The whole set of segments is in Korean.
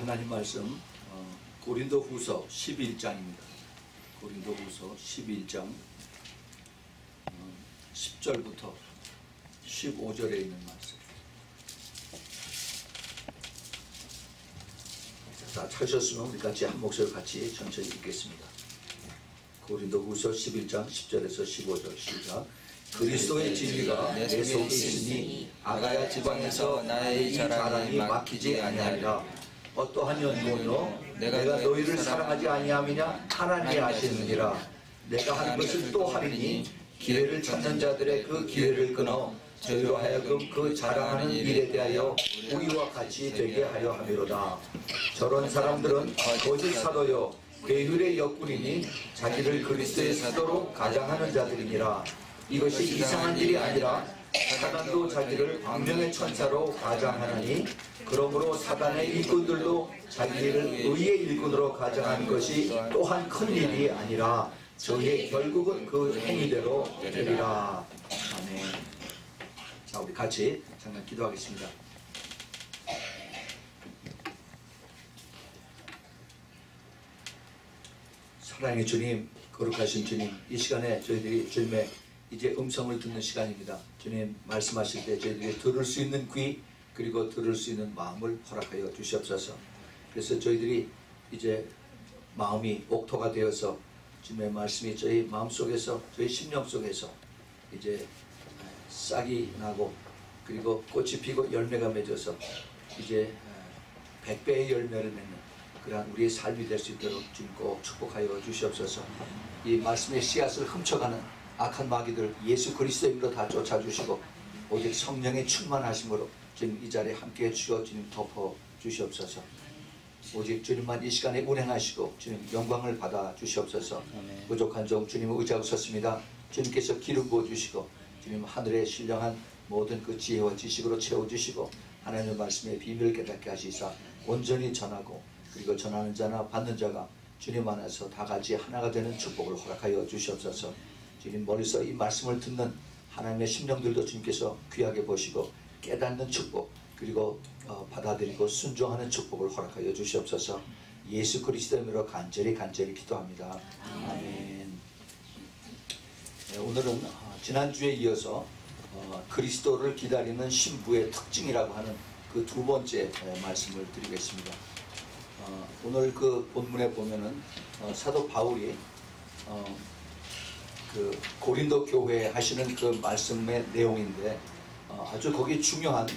하나님 말씀 고린도후서 11장입니다. 고린도후서 11장 10절부터 15절에 있는 말씀. 다 찾으셨으면 우리 같이 한 목소리 같이 천천히 읽겠습니다. 고린도후서 11장 10절에서 15절 시작. 그리스도의 진리가 내 속에 있으니 아가야 지방에서 나의 이 자랑이 막히지 아니하리라. 어떠한 연고요 내가 너희를 사랑하지 아니함이냐 하나님이 아시느니라. 내가 한 것을 또 하리니 기회를 찾는 자들의 그 기회를 끊어 저희로 하여금 그 자랑하는 일에 대하여 우리와 같이 되게 하려 함이로다. 저런 사람들은 거짓 사도요 괴율의 역군이니 자기를 그리스도의 사도로 가장하는 자들이니라. 이것이 이상한 일이 아니라 사단도 자기를 광명의 천사로 가장하나니 그러므로 사단의 일꾼들도 자기를 의의 일꾼으로 가장하는 것이 또한 큰 일이 아니라 저희의 결국은 그 행위대로 되리라. 아멘. 자, 우리 같이 잠깐 기도하겠습니다. 사랑의 주님, 거룩하신 주님, 이 시간에 저희들이 주님의 이제 음성을 듣는 시간입니다. 주님 말씀하실 때 저희들이 들을 수 있는 귀 그리고 들을 수 있는 마음을 허락하여 주시옵소서. 그래서 저희들이 이제 마음이 옥토가 되어서 주님의 말씀이 저희 마음속에서 저희 심령 속에서 이제 싹이 나고 그리고 꽃이 피고 열매가 맺어서 이제 100배의 열매를 맺는 그러한 우리의 삶이 될 수 있도록 주님 꼭 축복하여 주시옵소서. 이 말씀의 씨앗을 훔쳐가는 악한 마귀들 예수 그리스도의 이름으로 다 쫓아주시고 오직 성령의 충만하심으로 지금 이 자리에 함께해 주시고 주님 덮어 주시옵소서. 오직 주님만 이 시간에 운행하시고 주님 영광을 받아 주시옵소서. 아멘. 부족한 종 주님을 의지하고 섰습니다. 주님께서 기름 부어주시고 주님 하늘에 신령한 모든 그 지혜와 지식으로 채워주시고 하나님의 말씀의 비밀을 깨닫게 하시사 온전히 전하고 그리고 전하는 자나 받는 자가 주님 안에서 다 같이 하나가 되는 축복을 허락하여 주시옵소서. 주님 머리서 이 말씀을 듣는 하나님의 심령들도 주님께서 귀하게 보시고 깨닫는 축복 그리고 받아들이고 순종하는 축복을 허락하여 주시옵소서. 예수 그리스도의 이름으로 간절히 기도합니다. 아멘. 네, 오늘은 지난주에 이어서 그리스도를 기다리는 신부의 특징이라고 하는 그 두 번째 말씀을 드리겠습니다. 오늘 그 본문에 보면은 사도 바울이 그 고린도 교회에 하시는 그 말씀의 내용인데 아주 거기에 중요한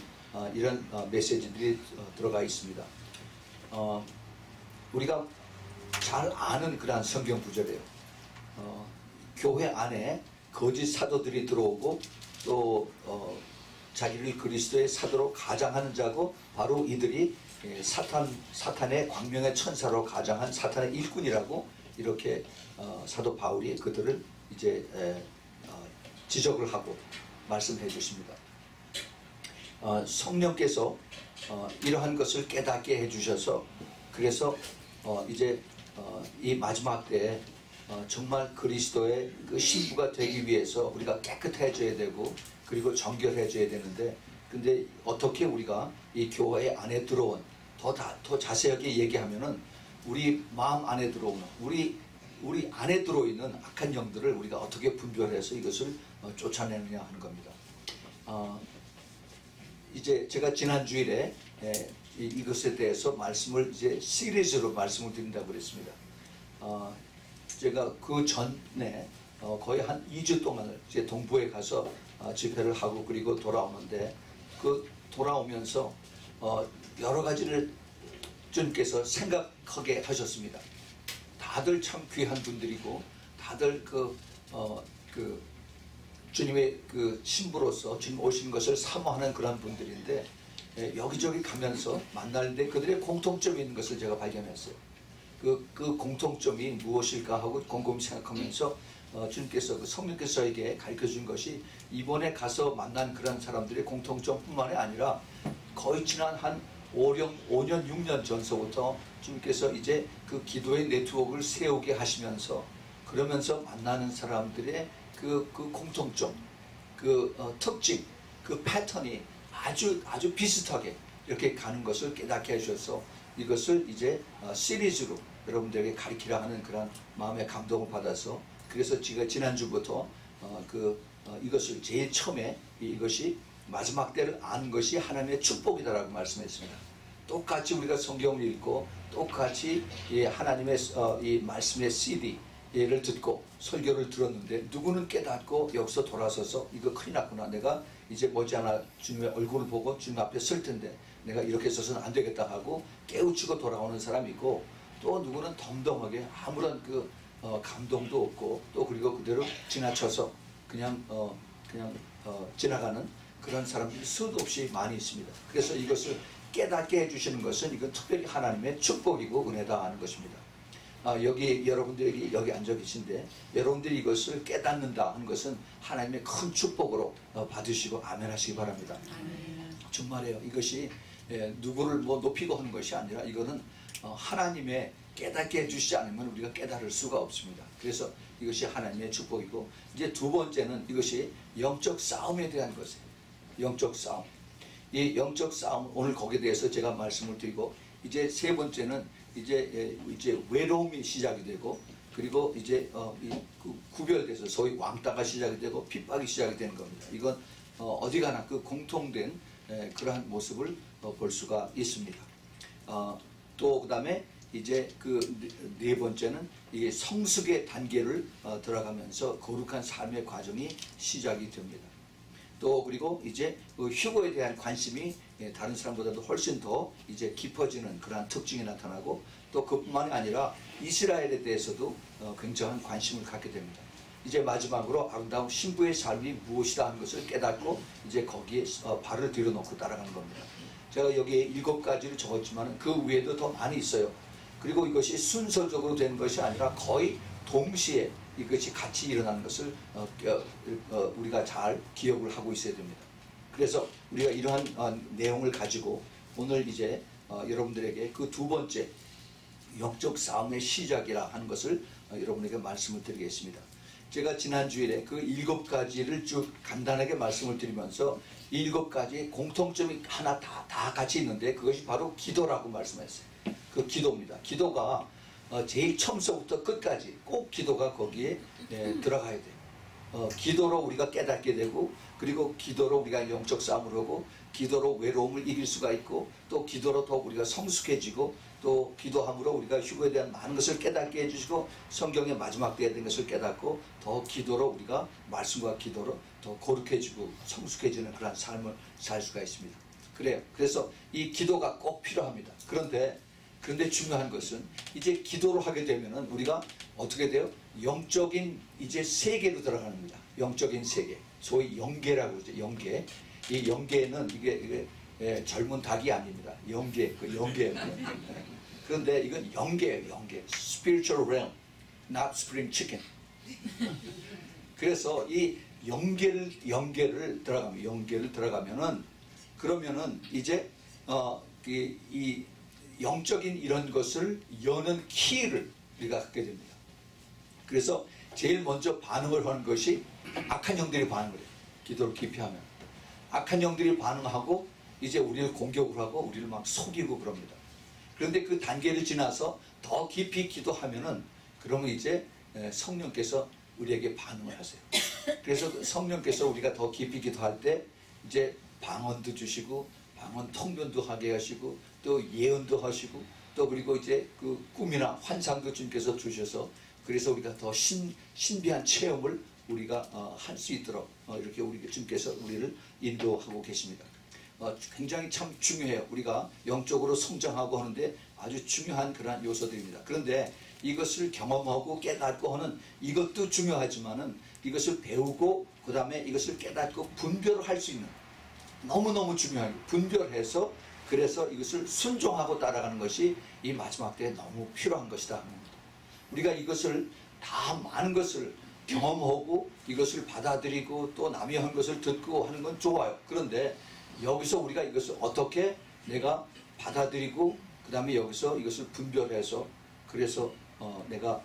이런 메시지들이 들어가 있습니다. 우리가 잘 아는 그러한 성경 구절이에요. 교회 안에 거짓 사도들이 들어오고 또 자기를 그리스도의 사도로 가장하는 자고 바로 이들이 사탄의 광명의 천사로 가장한 사탄의 일꾼이라고 이렇게 사도 바울이 그들을 이제 지적을 하고 말씀해 주십니다. 성령께서 이러한 것을 깨닫게 해주셔서 그래서 이제 이 마지막 때에 정말 그리스도의 그 신부가 되기 위해서 우리가 깨끗해져야 되고 그리고 정결해져야 되는데 근데 어떻게 우리가 이 교회 안에 들어온 더 자세하게 얘기하면은 우리 마음 안에 들어오는 우리 안에 들어있는 악한 영들을 우리가 어떻게 분별해서 이것을 쫓아내느냐 하는 겁니다. 이제 제가 지난 주일에 이것에 대해서 말씀을 이제 시리즈로 말씀을 드린다고 그랬습니다. 제가 그 전에 거의 한 2주 동안을 이제 동부에 가서 집회를 하고 그리고 돌아오는데 그 돌아오면서 여러 가지를 주님께서 생각하게 하셨습니다. 다들 참 귀한 분들이고 다들 그 주님의 그 신부로서 주님 오신 것을 사모하는 그런 분들인데 여기저기 가면서 만나는데 그들의 공통점이 있는 것을 제가 발견했어요. 그 공통점이 무엇일까 하고 곰곰이 생각하면서 주님께서 그 성령께서 저에게 가르쳐 준 것이 이번에 가서 만난 그런 사람들의 공통점뿐만이 아니라 거의 지난 한 5년 6년 전서부터 주님께서 이제 그 기도의 네트워크를 세우게 하시면서 그러면서 만나는 사람들의 그 공통점, 그 특징, 그 패턴이 아주 비슷하게 이렇게 가는 것을 깨닫게 해주셔서 이것을 이제 시리즈로 여러분들에게 가르치라 하는 그런 마음의 감동을 받아서, 그래서 제가 지난주부터 이것을 제일 처음에 이것이 마지막 때를 아는 것이 하나님의 축복이다라고 말씀했습니다. 똑같이 우리가 성경을 읽고 똑같이 하나님의 이 말씀의 CD를 듣고 설교를 들었는데, 누구는 깨닫고 여기서 돌아서서 이거 큰일 났구나, 내가 이제 머지않아 주님의 얼굴을 보고 주님 앞에 설 텐데 내가 이렇게 써서는 안 되겠다 하고 깨우치고 돌아오는 사람이 있고, 또 누구는 덤덤하게 아무런 감동도 없고 또 그리고 그대로 지나쳐서 그냥 지나가는 그런 사람들이 수도 없이 많이 있습니다. 그래서 이것을 깨닫게 해주시는 것은 이건 특별히 하나님의 축복이고 은혜다 하는 것입니다. 여기 여러분들이 여기 앉아 계신데 여러분들이 이것을 깨닫는다 하는 것은 하나님의 큰 축복으로 받으시고 아멘 하시기 바랍니다. 정말이에요. 이것이 누구를 높이고 하는 것이 아니라 이거는 하나님의 깨닫게 해주시지 않으면 우리가 깨달을 수가 없습니다. 그래서 이것이 하나님의 축복이고, 이제 두 번째는 이것이 영적 싸움에 대한 것이에요. 영적 싸움. 이 영적 싸움, 오늘 거기에 대해서 제가 말씀을 드리고, 이제 세 번째는 이제 외로움이 시작이 되고, 그리고 이제 구별돼서 소위 왕따가 시작이 되고 핍박이 시작이 되는 겁니다. 이건 어디 가나 그 공통된 그러한 모습을 볼 수가 있습니다. 또 그다음에 이제 네 번째는 이게 성숙의 단계를 들어가면서 거룩한 삶의 과정이 시작이 됩니다. 또 그리고 이제 휴거에 대한 관심이 다른 사람보다도 훨씬 더 이제 깊어지는 그러한 특징이 나타나고, 또 그뿐만이 아니라 이스라엘에 대해서도 굉장한 관심을 갖게 됩니다. 이제 마지막으로 아름다운 신부의 삶이 무엇이다 하는 것을 깨닫고 이제 거기에 발을 들여놓고 따라가는 겁니다. 제가 여기에 7가지를 적었지만 그 외에도 더 많이 있어요. 그리고 이것이 순서적으로 되는 것이 아니라 거의 동시에 이것이 같이 일어나는 것을 우리가 잘 기억을 하고 있어야 됩니다. 그래서 우리가 이러한 내용을 가지고 오늘 이제 여러분들에게 그 두 번째 영적 싸움의 시작이라 하는 것을 여러분에게 말씀을 드리겠습니다. 제가 지난 주일에 그 7가지를 쭉 간단하게 말씀을 드리면서 7가지의 공통점이 하나 다 같이 있는데 그것이 바로 기도라고 말씀했어요. 그 기도입니다. 기도가 제일 처음서부터 끝까지 꼭 기도가 거기에 들어가야 돼요. 기도로 우리가 깨닫게 되고, 그리고 기도로 우리가 영적 싸움을 하고, 기도로 외로움을 이길 수가 있고, 또 기도로 더 우리가 성숙해지고, 또 기도함으로 우리가 휴거에 대한 많은 것을 깨닫게 해주시고, 성경의 마지막 때에 대한 것을 깨닫고, 더 기도로 우리가 말씀과 기도로 더 거룩해지고 성숙해지는 그런 삶을 살 수가 있습니다. 그래요. 그래서 이 기도가 꼭 필요합니다. 그런데 중요한 것은 이제 기도를 하게 되면은 우리가 어떻게 돼요? 영적인 이제 세계로 들어가는 겁니다. 영적인 세계. 소위 영계라고 그러죠. 영계. 이 영계는 이게 젊은 닭이 아닙니다. 영계, 그 영계. 그런데 이건 영계예요. 영계. Spiritual realm, not spring chicken. 그래서 이 영계를 들어가면은 그러면은 이제 이 영적인 이런 것을 여는 키를 우리가 갖게 됩니다. 그래서 제일 먼저 반응을 하는 것이 악한 영들이 반응을 해요. 기도를 깊이 하면 악한 영들이 반응하고 이제 우리를 공격을 하고 우리를 막 속이고 그럽니다. 그런데 그 단계를 지나서 더 깊이 기도하면은 그러면 이제 성령께서 우리에게 반응을 하세요. 그래서 성령께서 우리가 더 깊이 기도할 때 이제 방언도 주시고 방언 통변도 하게 하시고 또 예언도 하시고 또 그리고 이제 그 꿈이나 환상도 주님께서 주셔서 그래서 우리가 더 신비한 체험을 우리가 할 수 있도록 이렇게 주님께서 우리를 인도하고 계십니다. 굉장히 참 중요해요. 우리가 영적으로 성장하고 하는데 아주 중요한 그런 요소들입니다. 그런데 이것을 경험하고 깨닫고 하는 이것도 중요하지만은 이것을 배우고 그 다음에 이것을 깨닫고 분별을 할 수 있는 너무너무 중요해요. 분별해서 그래서 이것을 순종하고 따라가는 것이 이 마지막 때에 너무 필요한 것이다. 우리가 이것을 다 많은 것을 경험하고 이것을 받아들이고 또 남이 한 것을 듣고 하는 건 좋아요. 그런데 여기서 우리가 이것을 어떻게 내가 받아들이고 그 다음에 여기서 이것을 분별해서 그래서 내가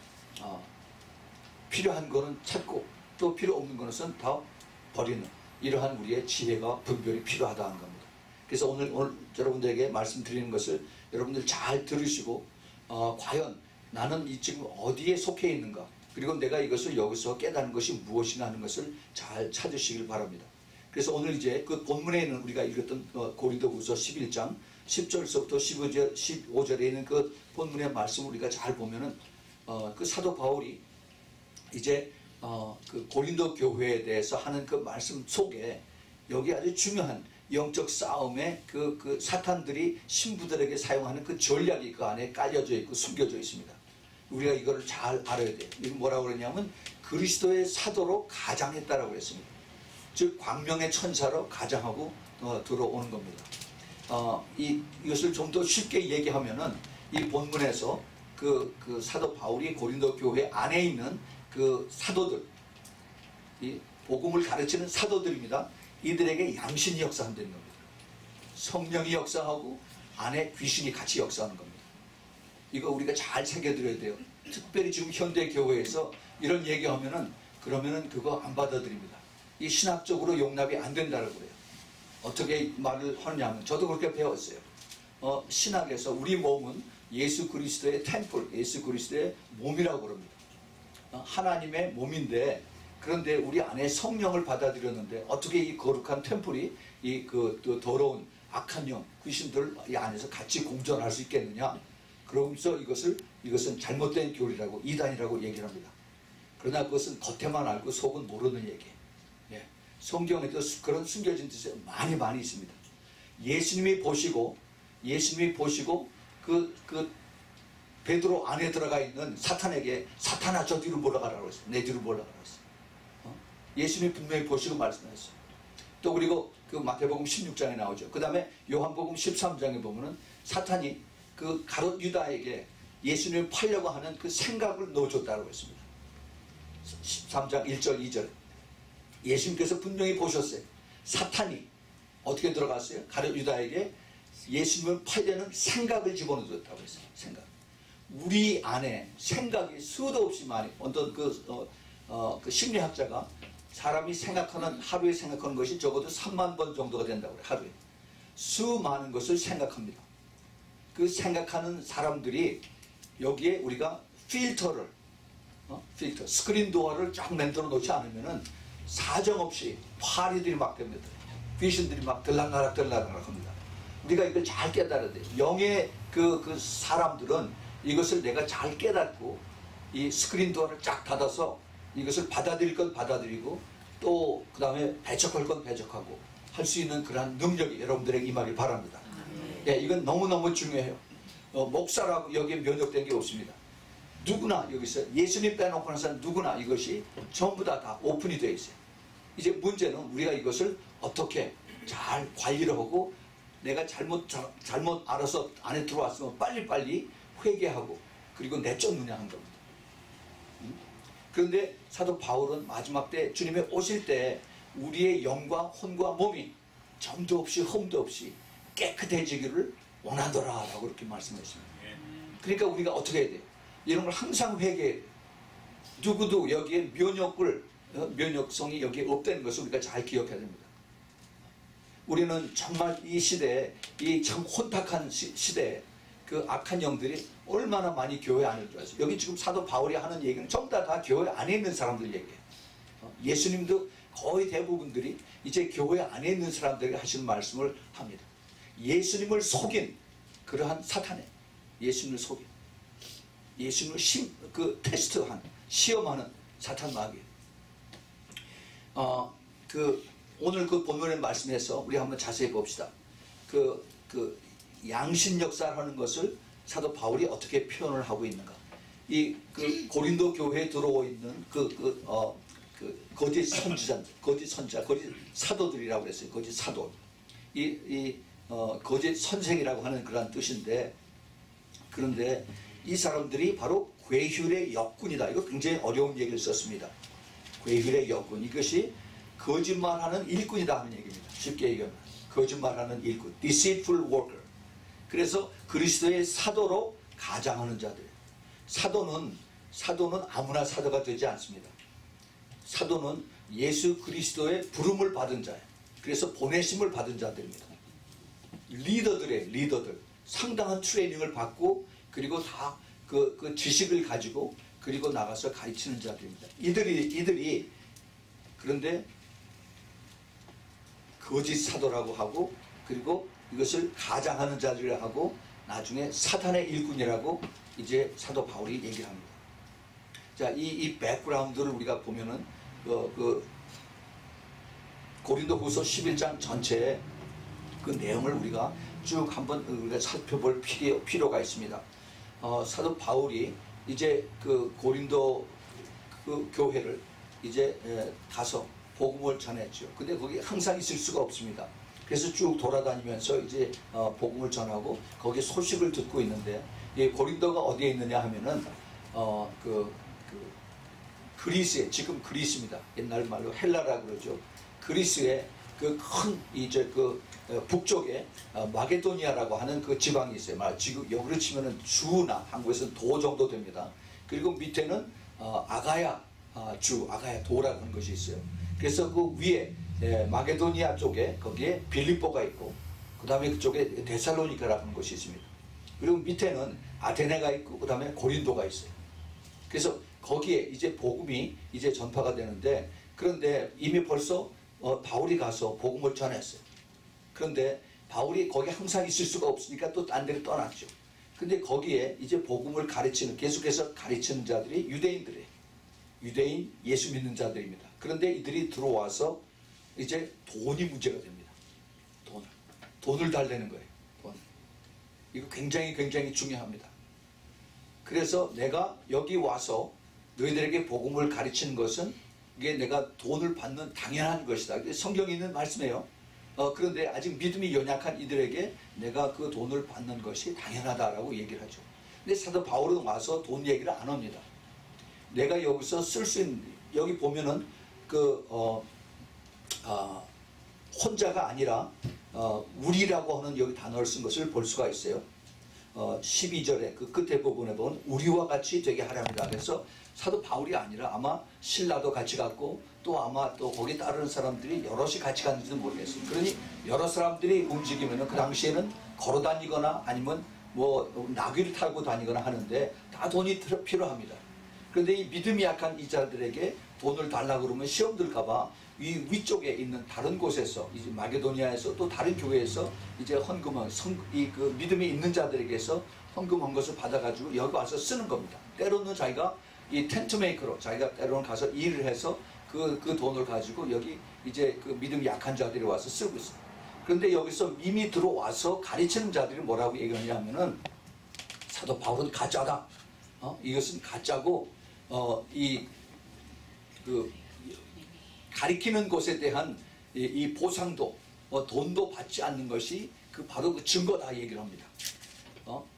필요한 거는 찾고 또 필요 없는 것은 다 버리는 이러한 우리의 지혜가 분별이 필요하다는 겁니다. 그래서 오늘 여러분들에게 말씀드리는 것을 여러분들 잘 들으시고 과연 나는 지금 어디에 속해 있는가, 그리고 내가 이것을 여기서 깨닫는 것이 무엇인가 하는 것을 잘 찾으시길 바랍니다. 그래서 오늘 이제 그 본문에 있는 우리가 읽었던 고린도후서 11장 10절서부터 15절에 있는 그 본문의 말씀을 우리가 잘 보면은 그 사도 바울이 이제 그 고린도 교회에 대해서 하는 그 말씀 속에 여기 아주 중요한 영적 싸움에 그 사탄들이 신부들에게 사용하는 그 전략이 그 안에 깔려져 있고 숨겨져 있습니다. 우리가 이거를 잘 알아야 돼요. 이거 뭐라고 그러냐면 그리스도의 사도로 가장했다라고 했습니다. 즉 광명의 천사로 가장하고 들어오는 겁니다. 이것을 좀 더 쉽게 얘기하면은 이 본문에서 그 사도 바울이 고린도 교회 안에 있는 그 사도들, 이 복음을 가르치는 사도들입니다. 이들에게 양신이 역사한다는 겁니다. 성령이 역사하고 안에 귀신이 같이 역사하는 겁니다. 이거 우리가 잘 새겨들어야 돼요. 특별히 지금 현대 교회에서 이런 얘기하면은 그러면은 그거 안 받아들입니다. 이 신학적으로 용납이 안 된다고 그래요. 어떻게 말을 하냐면 저도 그렇게 배웠어요. 신학에서 우리 몸은 예수 그리스도의 템플, 예수 그리스도의 몸이라고 그럽니다. 하나님의 몸인데, 그런데 우리 안에 성령을 받아들였는데 어떻게 이 거룩한 템플이 또 더러운 악한 영, 귀신들 이 안에서 같이 공존할 수 있겠느냐? 그러면서 이것은 잘못된 교리라고, 이단이라고 얘기를 합니다. 그러나 그것은 겉에만 알고 속은 모르는 얘기예요. 예. 성경에도 그런 숨겨진 뜻이 많이 있습니다. 예수님이 보시고 그 베드로 안에 들어가 있는 사탄에게 사탄아 저 뒤로 몰아가라고 했어요. 내 뒤로 몰아가라고 했어요. 예수님이 분명히 보시고 말씀하셨어요. 또 그리고 그 마태복음 16장에 나오죠. 그 다음에 요한복음 13장에 보면은 사탄이 그 가롯 유다에게 예수님을 팔려고 하는 그 생각을 넣어줬다고 했습니다. 13장 1절 2절 예수님께서 분명히 보셨어요. 사탄이 어떻게 들어갔어요? 가롯 유다에게 예수님을 팔려는 생각을 집어넣어줬다고 했어요. 생각. 우리 안에 생각이 수도 없이 많이, 어떤 그 심리학자가 사람이 생각하는, 하루에 생각하는 것이 적어도 3만 번 정도가 된다고 그래요. 하루에. 수많은 것을 생각합니다. 그 생각하는 사람들이 여기에 우리가 필터, 스크린 도어를 쫙 만들어 놓지 않으면은 사정없이 파리들이 막 됩니다. 귀신들이 막 들락날락 합니다. 우리가 이걸 잘 깨달아야 돼요. 영의 그 사람들은 이것을 내가 잘 깨닫고 이 스크린 도어를 쫙 닫아서 이것을 받아들일 건 받아들이고 또 그 다음에 배척할 건 배척하고 할 수 있는 그러한 능력이 여러분들에게 임하길 바랍니다. 예, 이건 너무너무 중요해요. 목사라고 여기에 면역된 게 없습니다. 누구나 여기서 예수님 빼놓고 나서 누구나 이것이 전부 다 오픈이 되어 있어요. 이제 문제는 우리가 이것을 어떻게 잘 관리를 하고 내가 잘못 알아서 안에 들어왔으면 빨리빨리 회개하고 그리고 내쫓느냐 하는 겁니다. 그런데 사도 바울은 마지막 때 주님이 오실 때 우리의 영과 혼과 몸이 점도 없이 흠도 없이 깨끗해지기를 원하더라 라고 그렇게 말씀하셨습니다. 그러니까 우리가 어떻게 해야 돼요? 이런 걸 항상 회개해야 돼요. 누구도 여기에 면역성이 여기에 없다는 것을 우리가 잘 기억해야 됩니다. 우리는 정말 이 시대에, 이 참 혼탁한 시대에 그 악한 영들이 얼마나 많이 교회 안에 들어와서, 여기 지금 사도 바울이 하는 얘기는 전부 다 교회 안에 있는 사람들 얘기예요. 예수님도 거의 대부분들이 이제 교회 안에 있는 사람들에게 하시는 말씀을 합니다. 예수님을 속인 그러한 사탄에, 예수님을 속인, 예수님을 테스트한, 시험하는 사탄 마귀. 오늘 그 본문의 말씀에서 우리 한번 자세히 봅시다. 양신 역사를 하는 것을 사도 바울이 어떻게 표현을 하고 있는가. 그 고린도 교회에 들어오 있는 거짓 선지자, 거짓 사도들이라고 그랬어요. 거짓 사도. 거짓 선생이라고 하는 그런 뜻인데, 그런데 이 사람들이 바로 괴휼의 역군이다. 이거 굉장히 어려운 얘기를 썼습니다. 괴휼의 역군. 이것이 거짓말하는 일꾼이다 하는 얘기입니다. 쉽게 얘기하면 거짓말하는 일꾼, deceitful worker. 그래서 그리스도의 사도로 가장하는 자들. 사도는 아무나 사도가 되지 않습니다. 사도는 예수 그리스도의 부름을 받은 자예요. 그래서 보내심을 받은 자들입니다. 리더들. 상당한 트레이닝을 받고 그리고 다 그 지식을 가지고 그리고 나가서 가르치는 자들입니다. 이들이 그런데 거짓 사도라고 하고 그리고 이것을 가장하는 자들이라고 하고 나중에 사탄의 일꾼이라고 이제 사도 바울이 얘기를 합니다. 자, 이 백그라운드를 우리가 보면은 고린도후서 11장 전체의 그 내용을 우리가 쭉 한번 우리가 살펴볼 필요가 있습니다. 사도 바울이 이제 그 고린도 그 교회를 이제 가서 복음을 전했죠. 근데 거기 항상 있을 수가 없습니다. 그래서 쭉 돌아다니면서 이제 복음을 전하고 거기 소식을 듣고 있는데, 이 고린도가 어디에 있느냐 하면은 그리스에, 지금 그리스입니다. 옛날 말로 헬라라고 그러죠. 그리스의 그 큰 이제 그 북쪽에 마게도니아라고 하는 그 지방이 있어요. 지금 역으로 치면은 주나 한국에서는 도 정도 됩니다. 그리고 밑에는 아가야 도라고 하는 것이 있어요. 그래서 그 위에 마게도니아 쪽에 거기에 빌립보가 있고, 그 다음에 그쪽에 데살로니카라고 하는 곳이 있습니다. 그리고 밑에는 아테네가 있고, 그 다음에 고린도가 있어요. 그래서 거기에 이제 복음이 이제 전파가 되는데, 그런데 이미 벌써 바울이 가서 복음을 전했어요. 그런데 바울이 거기 항상 있을 수가 없으니까 또 딴 데로 떠났죠. 근데 거기에 이제 복음을 계속해서 가르치는 자들이 유대인들이에요. 유대인 예수 믿는 자들입니다. 그런데 이들이 들어와서 이제 돈이 문제가 됩니다. 돈을 달래는 거예요. 이거 굉장히 중요합니다. 그래서 내가 여기 와서 너희들에게 복음을 가르치는 것은 이게 내가 돈을 받는 당연한 것이다. 성경에 있는 말씀이에요. 그런데 아직 믿음이 연약한 이들에게 내가 그 돈을 받는 것이 당연하다라고 얘기를 하죠. 근데 사도 바울은 와서 돈 얘기를 안 합니다. 내가 여기서 쓸 수 있는, 여기 보면은 혼자가 아니라 우리라고 하는 여기 단어를 쓴 것을 볼 수가 있어요. 12절에 그 끝에 부분에 보면 우리와 같이 되게 하랍니다. 그래서 사도 바울이 아니라 아마 신라도 같이 갔고, 또 아마 또 거기 따르는 사람들이 여럿이 같이 갔는지도 모르겠어요. 그러니 여러 사람들이 움직이면 그 당시에는 걸어 다니거나 아니면 뭐 나귀를 타고 다니거나 하는데 다 돈이 필요합니다. 그런데 이 믿음이 약한 이 자들에게 돈을 달라고 그러면 시험 들까봐 위쪽에 있는 다른 곳에서, 이제 마게도니아에서 또 다른 교회에서 이제 헌금한 그 믿음이 있는 자들에게서 헌금한 것을 받아가지고 여기 와서 쓰는 겁니다. 때로는 자기가 이 텐트 메이커로 자기가 때로는 가서 일을 해서 그 돈을 가지고 여기 이제 그 믿음이 약한 자들이 와서 쓰고 있어요. 그런데 여기서 이미 들어와서 가르치는 자들이 뭐라고 얘기하냐면은 사도 바울은 가짜다. 이것은 가짜고 가리키는 것에 대한 이 보상도 돈도 받지 않는 것이 바로 그 증거다 얘기를 합니다.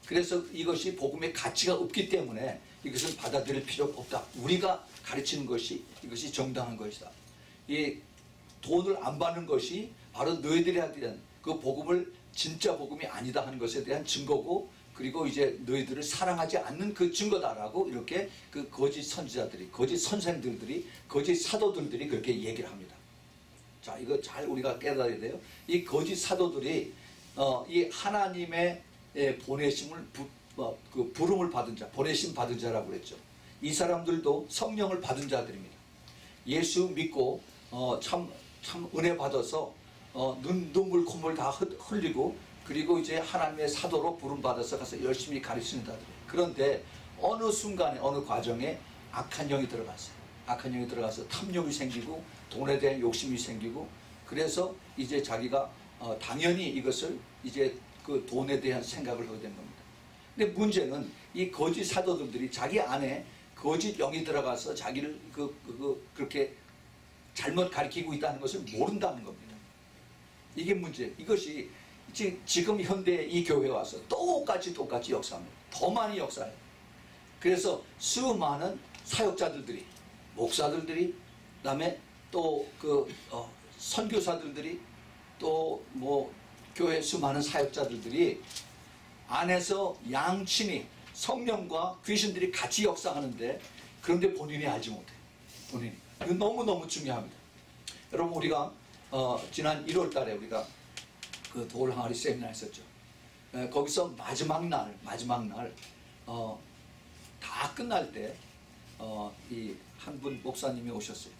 그래서 이것이 복음의 가치가 없기 때문에 이것은 받아들일 필요가 없다. 우리가 가르치는 것이 이것이 정당한 것이다. 이 돈을 안 받는 것이 바로 너희들에 대한 그 복음을 진짜 복음이 아니다 하는 것에 대한 증거고, 그리고 이제 너희들을 사랑하지 않는 그 증거다라고 이렇게 그 거짓 선지자들이, 거짓 선생들들이, 거짓 사도들이 그렇게 얘기를 합니다. 자, 이거 잘 우리가 깨달아야 돼요. 이 거짓 사도들이 이 하나님의 보내심을 그 부름을 받은 자, 보내심 받은 자라고 그랬죠. 이 사람들도 성령을 받은 자들입니다. 예수 믿고 참 은혜 받아서 눈물 콧물 다 흘리고, 그리고 이제 하나님의 사도로 부름받아서 가서 열심히 가르치는 자들. 그런데 어느 순간에 어느 과정에 악한 영이 들어갔어요. 악한 영이 들어가서 탐욕이 생기고 돈에 대한 욕심이 생기고, 그래서 이제 자기가 당연히 이것을 이제 그 돈에 대한 생각을 하게 된 겁니다. 근데 문제는 이 거짓 사도들이 자기 안에 거짓 영이 들어가서 자기를 그렇게 잘못 가르치고 있다는 것을 모른다는 겁니다. 이게 문제. 이것이 지금 현대 이 교회에 와서 똑같이 역사합니다. 더 많이 역사해요. 그래서 수많은 사역자들이, 목사들이, 그다음에 또 선교사들이, 또 뭐 교회 수많은 사역자들이 안에서 양친이 성령과 귀신들이 같이 역사하는데, 그런데 본인이 알지 못해요. 본인이. 이거 너무너무 중요합니다. 여러분, 우리가 지난 1월 달에 우리가 그 돌 항아리 세미나 했었죠. 거기서 마지막 날 다 끝날 때 이 한 분 목사님이 오셨어요.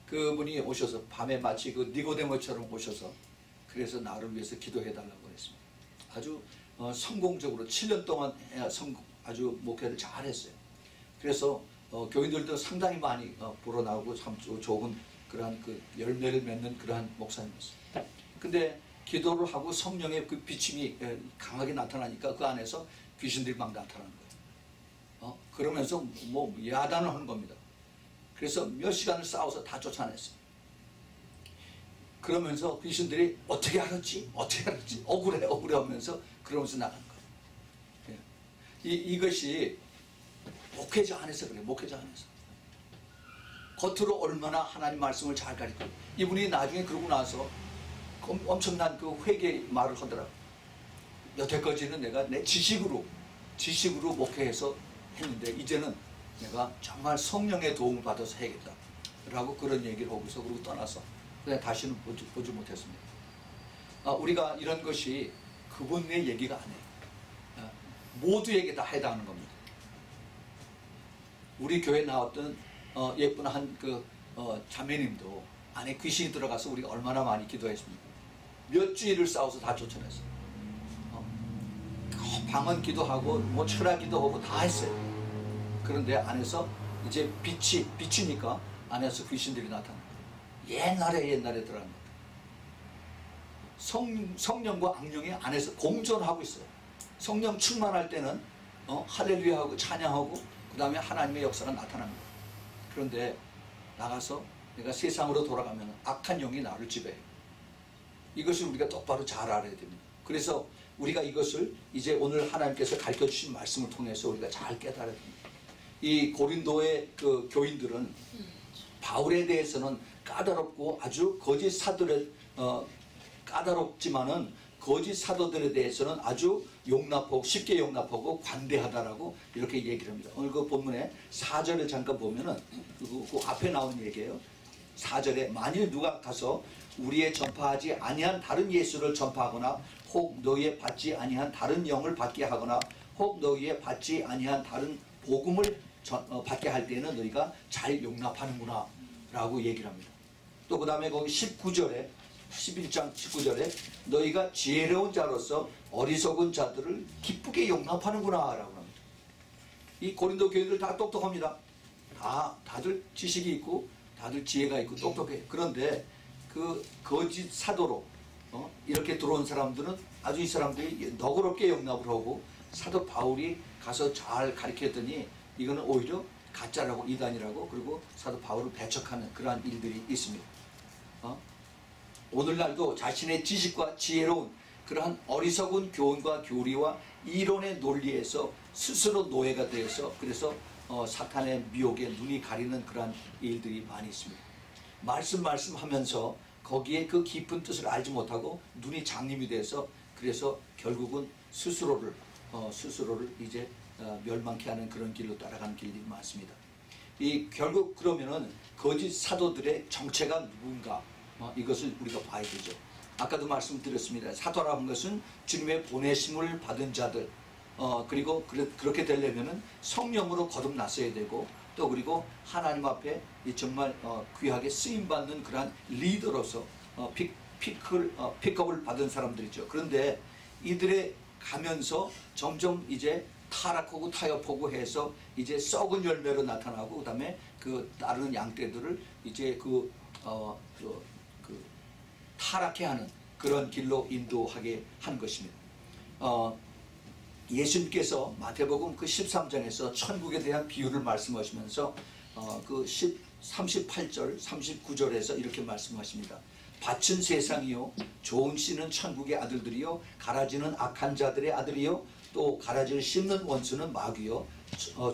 그분이 오셔서 밤에 마치 그 니고데모처럼 오셔서 그래서 나를 위해서 기도해달라고 했습니다. 아주 성공적으로 7년 동안 아주 목회를 잘했어요. 그래서 교인들도 상당히 많이 보러 나오고 참 좋은 그러한 그 열매를 맺는 그러한 목사님이었어요. 근데 기도를 하고 성령의 그 비침이 강하게 나타나니까 그 안에서 귀신들이 막 나타나는 거예요. 그러면서 뭐 야단을 하는 겁니다. 그래서 몇 시간을 싸워서 다 쫓아냈어요. 그러면서 귀신들이 어떻게 알았지 억울해 하면서 그러면서 나가는 거예요. 이것이 목회자 안에서 그래요. 목회자 안에서 겉으로 얼마나 하나님 말씀을 잘 가르쳐요. 이분이 나중에 그러고 나서 엄청난 그 회개 말을 하더라고요. 여태까지는 내가 내 지식으로 목회해서 했는데 이제는 내가 정말 성령의 도움을 받아서 해야겠다 라고 그런 얘기를 하고서 그러고 떠나서 그냥 다시는 보지 못했습니다. 우리가 이런 것이 그분의 얘기가 아니에요. 모두에게 다 해당하는 겁니다. 우리 교회에 나왔던 예쁜 한 그 자매님도 안에 귀신이 들어가서 우리가 얼마나 많이 기도했습니까? 몇 주일을 싸워서 다 쫓아냈어요. 방언 기도하고 뭐 철학 기도하고 다 했어요. 그런데 안에서 이제 빛이니까 안에서 귀신들이 나타나요. 옛날에 들어간 거예요. 성령과 악령이 안에서 공존하고 있어요. 성령 충만할 때는 할렐루야 하고 찬양하고 그 다음에 하나님의 역사가 나타납니다. 그런데 나가서 내가 세상으로 돌아가면 악한 영이 나를 지배해요. 이것을 우리가 똑바로 잘 알아야 됩니다. 그래서 우리가 이것을 이제 오늘 하나님께서 가르쳐 주신 말씀을 통해서 우리가 잘 깨달아야 됩니다. 이 고린도의 그 교인들은 바울에 대해서는 까다롭고 아주 거짓 사도를 까다롭지만은 거짓 사도들에 대해서는 아주 쉽게 용납하고 관대하다라고 이렇게 얘기를 합니다. 오늘 그 본문에 4절을 잠깐 보면은 그 앞에 나오는 얘기예요. 4절에 만일 누가 가서 우리의 전파하지 아니한 다른 예수를 전파하거나 혹 너희의 받지 아니한 다른 영을 받게 하거나 혹 너희의 받지 아니한 다른 복음을 받게 할 때는 너희가 잘 용납하는구나 라고 얘기를 합니다. 또 그 다음에 거기 19절에 11장 19절에 너희가 지혜로운 자로서 어리석은 자들을 기쁘게 용납하는구나 라고 합니다. 이 고린도 교인들 다 똑똑합니다. 다들 지식이 있고 다들 지혜가 있고 똑똑해요. 그런데 그 거짓 사도로 이렇게 들어온 사람들은 아주 이 사람들이 너그럽게 용납을 하고 사도 바울이 가서 잘 가르쳤더니 이거는 오히려 가짜라고 이단이라고 그리고 사도 바울을 배척하는 그러한 일들이 있습니다. 오늘날도 자신의 지식과 지혜로운 그러한 어리석은 교훈과 교리와 이론의 논리에서 스스로 노예가 되어서 그래서 사탄의 미혹에 눈이 가리는 그러한 일들이 많이 있습니다. 말씀하면서 거기에 그 깊은 뜻을 알지 못하고 눈이 장님이 돼서 그래서 결국은 스스로를 이제 멸망케 하는 그런 길로 따라가는 길들이 많습니다. 결국 그러면은 거짓 사도들의 정체가 누군가 이것을 우리가 봐야 되죠. 아까도 말씀드렸습니다. 사도라는 한 것은 주님의 보내심을 받은 자들 그리고 그렇게 되려면은 성령으로 거듭났어야 되고 또 그리고 하나님 앞에 정말 귀하게 쓰임받는 그러한 리더로서 픽업을 받은 사람들이죠. 그런데 이들의 가면서 점점 이제 타락하고 타협하고 해서 이제 썩은 열매로 나타나고 그 다음에 그 따르는 양떼들을 이제 타락해 하는 그런 길로 인도하게 한 것입니다. 예수님께서 마태복음 그 13장에서 천국에 대한 비유를 말씀하시면서 그 38절 39절에서 이렇게 말씀하십니다. 밭은 세상이요 좋은 씨는 천국의 아들들이요 가라지는 악한 자들의 아들이요 또 가라지를 씹는 원수는 마귀요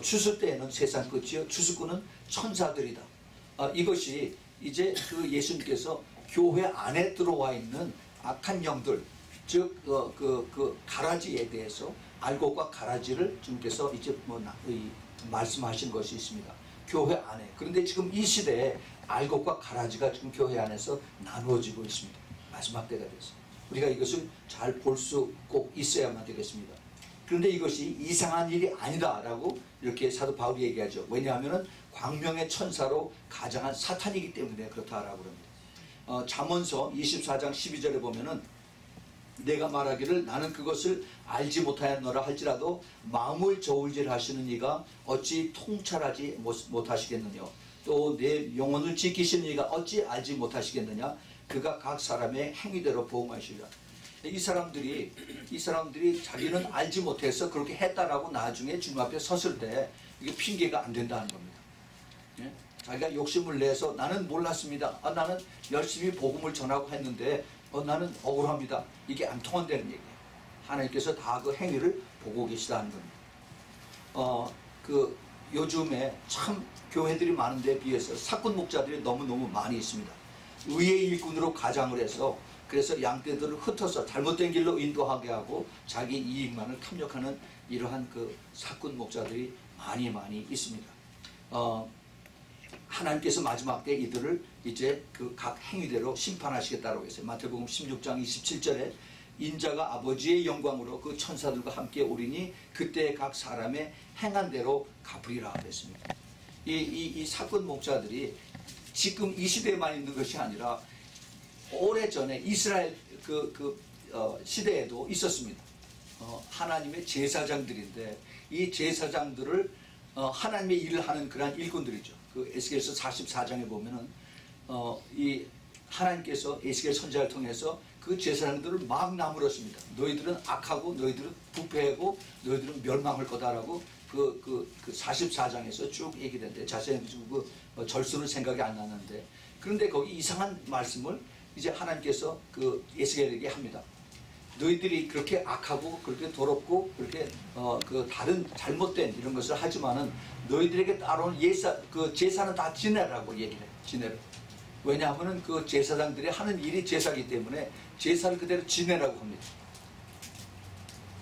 추수 때에는 세상 끝이요 추수꾼은 천사들이다. 이것이 이제 그 예수님께서 교회 안에 들어와 있는 악한 영들 즉 그 가라지에 대해서 알곡과 가라지를 주님께서 이제 말씀하신 것이 있습니다. 교회 안에. 그런데 지금 이 시대에 알곡과 가라지가 지금 교회 안에서 나누어지고 있습니다. 마지막 때가 됐어요. 우리가 이것을 잘 볼 수 꼭 있어야만 되겠습니다. 그런데 이것이 이상한 일이 아니다라고 이렇게 사도 바울이 얘기하죠. 왜냐하면 광명의 천사로 가장한 사탄이기 때문에 그렇다라고 합니다. 잠언서 24장 12절에 보면은 내가 말하기를 나는 그것을 알지 못하였노라 할지라도 마음을 저울질 하시는 이가 어찌 통찰하지 못하시겠느냐. 또 내 영혼을 지키시는 이가 어찌 알지 못하시겠느냐. 그가 각 사람의 행위대로 보응하시리라. 이 사람들이 자기는 알지 못해서 그렇게 했다라고 나중에 주님 앞에 섰을 때 이게 핑계가 안 된다는 겁니다. 예? 자기가 욕심을 내서 나는 몰랐습니다. 나는 열심히 복음을 전하고 했는데 나는 억울합니다. 이게 안 통한다는 얘기예요. 하나님께서 다 그 행위를 보고 계시다는 겁니다. 요즘에 참 교회들이 많은 데 비해서 사꾼 목자들이 너무너무 많이 있습니다. 의의 일꾼으로 가장을 해서 그래서 양떼들을 흩어서 잘못된 길로 인도하게 하고 자기 이익만을 탐욕하는 이러한 그 사꾼 목자들이 많이 있습니다. 하나님께서 마지막 때 이들을 이제 그 각 행위대로 심판하시겠다고 했어요. 마태복음 16장 27절에 인자가 아버지의 영광으로 그 천사들과 함께 오리니 그때 각 사람의 행한 대로 갚으리라 했습니다. 이 사꾼 목자들이 지금 이 시대에만 있는 것이 아니라 오래전에 이스라엘 시대에도 있었습니다. 하나님의 제사장들인데 이 제사장들을 하나님의 일을 하는 그러한 일꾼들이죠. 그 에스겔서 44장에 보면은 이 하나님께서 에스겔 선지자를 통해서 그 제사장들을 막 나무랐습니다. 너희들은 악하고 너희들은 부패하고 너희들은 멸망할 거다라고 그 44장에서 쭉 얘기되는데 자세히 그 절수는 생각이 안 나는데 그런데 거기 이상한 말씀을 이제 하나님께서 그 에스겔에게 합니다. 너희들이 그렇게 악하고 그렇게 더럽고 그렇게 그 다른 잘못된 이런 것을 하지만은 너희들에게 따라온 그 제사는 다 지내라고 얘기를 해요. 지내라. 왜냐하면은 그 제사장들이 하는 일이 제사이기 때문에 제사를 그대로 지내라고 합니다.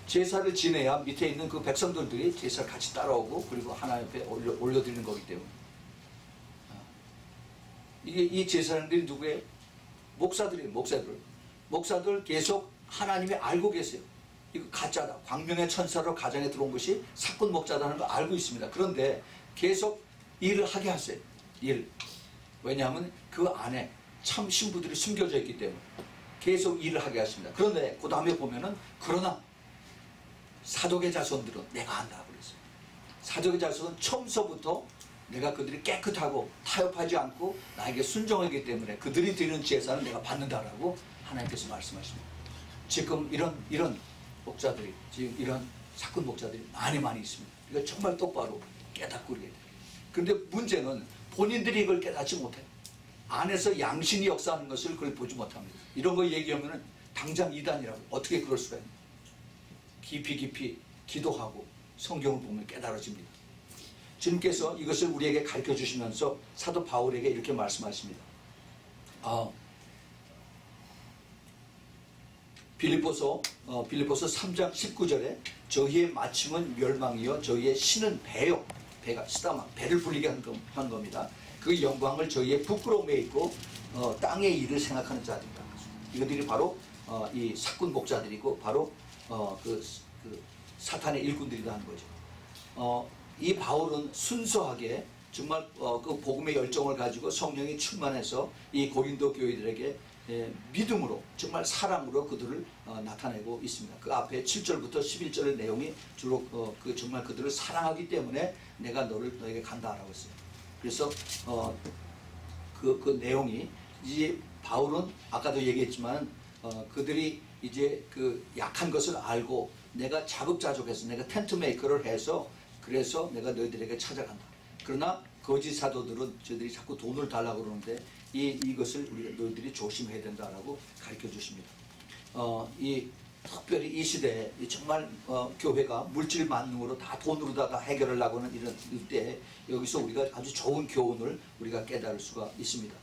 제사를 지내야 밑에 있는 그 백성들이 제사를 같이 따라오고 그리고 하나님 앞에 올려드리는 거기 때문에 이 제사장들이 누구예요? 목사들이에요. 목사들 계속 하나님이 알고 계세요. 이거 가짜다. 광명의 천사로 가정에 들어온 것이 사꾼 목자다는 걸 알고 있습니다. 그런데 계속 일을 하게 하세요. 왜냐하면 그 안에 참 신부들이 숨겨져 있기 때문에 계속 일을 하게 하십니다. 그런데 그 다음에 보면은 그러나 사독의 자손들은 내가 안다고 그랬어요. 사독의 자손은 처음서부터 내가 그들이 깨끗하고 타협하지 않고 나에게 순종하기 때문에 그들이 드리는 제사는 내가 받는다라고 하나님께서 말씀하십니다. 지금 이런 목자들이 지금 이런 사건 목자들이 많이 있습니다. 이거 정말 똑바로 깨닫고 그래야 돼요. 그런데 문제는 본인들이 이걸 깨닫지 못해요. 안에서 양신이 역사하는 것을 그걸 보지 못합니다. 이런 거 얘기하면 당장 이단이라고 어떻게 그럴 수가 있나요? 깊이 기도하고 성경을 보면 깨달아집니다. 주님께서 이것을 우리에게 가르쳐 주시면서 사도 바울에게 이렇게 말씀하십니다. 빌립보서 3장 19절에 저희의 마침은 멸망이요 저희의 신은 배요. 배가 시다마 배를 불리게 한 겁니다. 그 영광을 저희의 부끄러움에 있고 땅의 일을 생각하는 자들이다. 이것들이 바로 이 사꾼 목자들이고 바로 그 사탄의 일꾼들이다 하는 거죠. 이 바울은 순수하게 정말 그 복음의 열정을 가지고 성령이 충만해서 이 고린도 교회들에게 믿음으로 정말 사랑으로 그들을 나타내고 있습니다. 그 앞에 7절부터 11절의 내용이 주로 정말 그들을 사랑하기 때문에 내가 너에게 간다라고 했어요. 그래서 그 내용이 이제 바울은 아까도 얘기했지만 그들이 이제 그 약한 것을 알고 내가 자급자족해서 내가 텐트 메이커를 해서 그래서 내가 너희들에게 찾아간다. 그러나 거짓 사도들은 저희들이 자꾸 돈을 달라고 그러는데 이것을 너희들이 조심해야 된다라고 가르쳐 주십니다. 특별히 이 시대에 정말 교회가 물질 만능으로 다 돈으로 다 해결하려고 하는 이런 때 여기서 우리가 아주 좋은 교훈을 우리가 깨달을 수가 있습니다.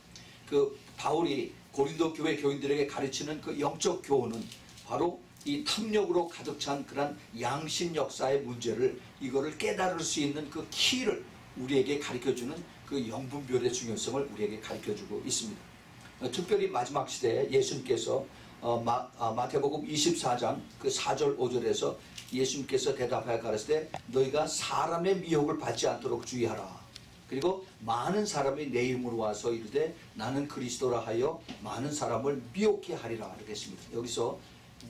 그 바울이 고린도 교회 교인들에게 가르치는 그 영적 교훈은 바로 이 탐욕으로 가득 찬 그런 양심 역사의 문제를 이거를 깨달을 수 있는 그 키를 우리에게 가르쳐주는 그 영분별의 중요성을 우리에게 가르쳐주고 있습니다. 특별히 마지막 시대에 예수님께서 마태복음 24장 그 4절 5절에서 예수님께서 대답하여 가르치되 너희가 사람의 미혹을 받지 않도록 주의하라. 그리고 많은 사람이 내 이름으로 와서 이르되 나는 그리스도라 하여 많은 사람을 미혹해 하리라 이렇게 했습니다. 여기서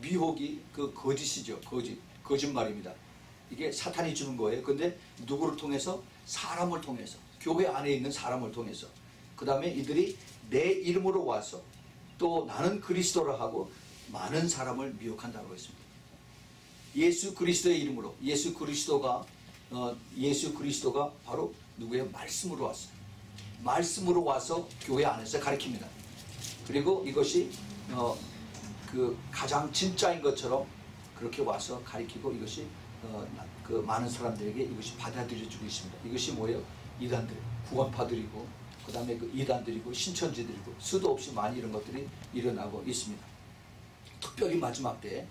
미혹이 그 거짓이죠. 거짓말입니다. 이게 사탄이 주는 거예요. 근데 누구를 통해서? 사람을 통해서, 교회 안에 있는 사람을 통해서. 그 다음에 이들이 내 이름으로 와서 또 나는 그리스도라 하고 많은 사람을 미혹한다고 했습니다. 예수 그리스도의 이름으로, 예수 그리스도가 바로 누구예요? 말씀으로 왔어요. 말씀으로 와서 교회 안에서 가르칩니다. 그리고 이것이 그 가장 진짜인 것처럼 그렇게 와서 가르치고 이것이 그 많은 사람들에게 이것이 받아들여지고 있습니다. 이것이 뭐예요? 이단들, 구원파들이고 그 다음에 그 이단들이고 신천지들이고 수도 없이 많이 이런 것들이 일어나고 있습니다. 특별히 마지막 때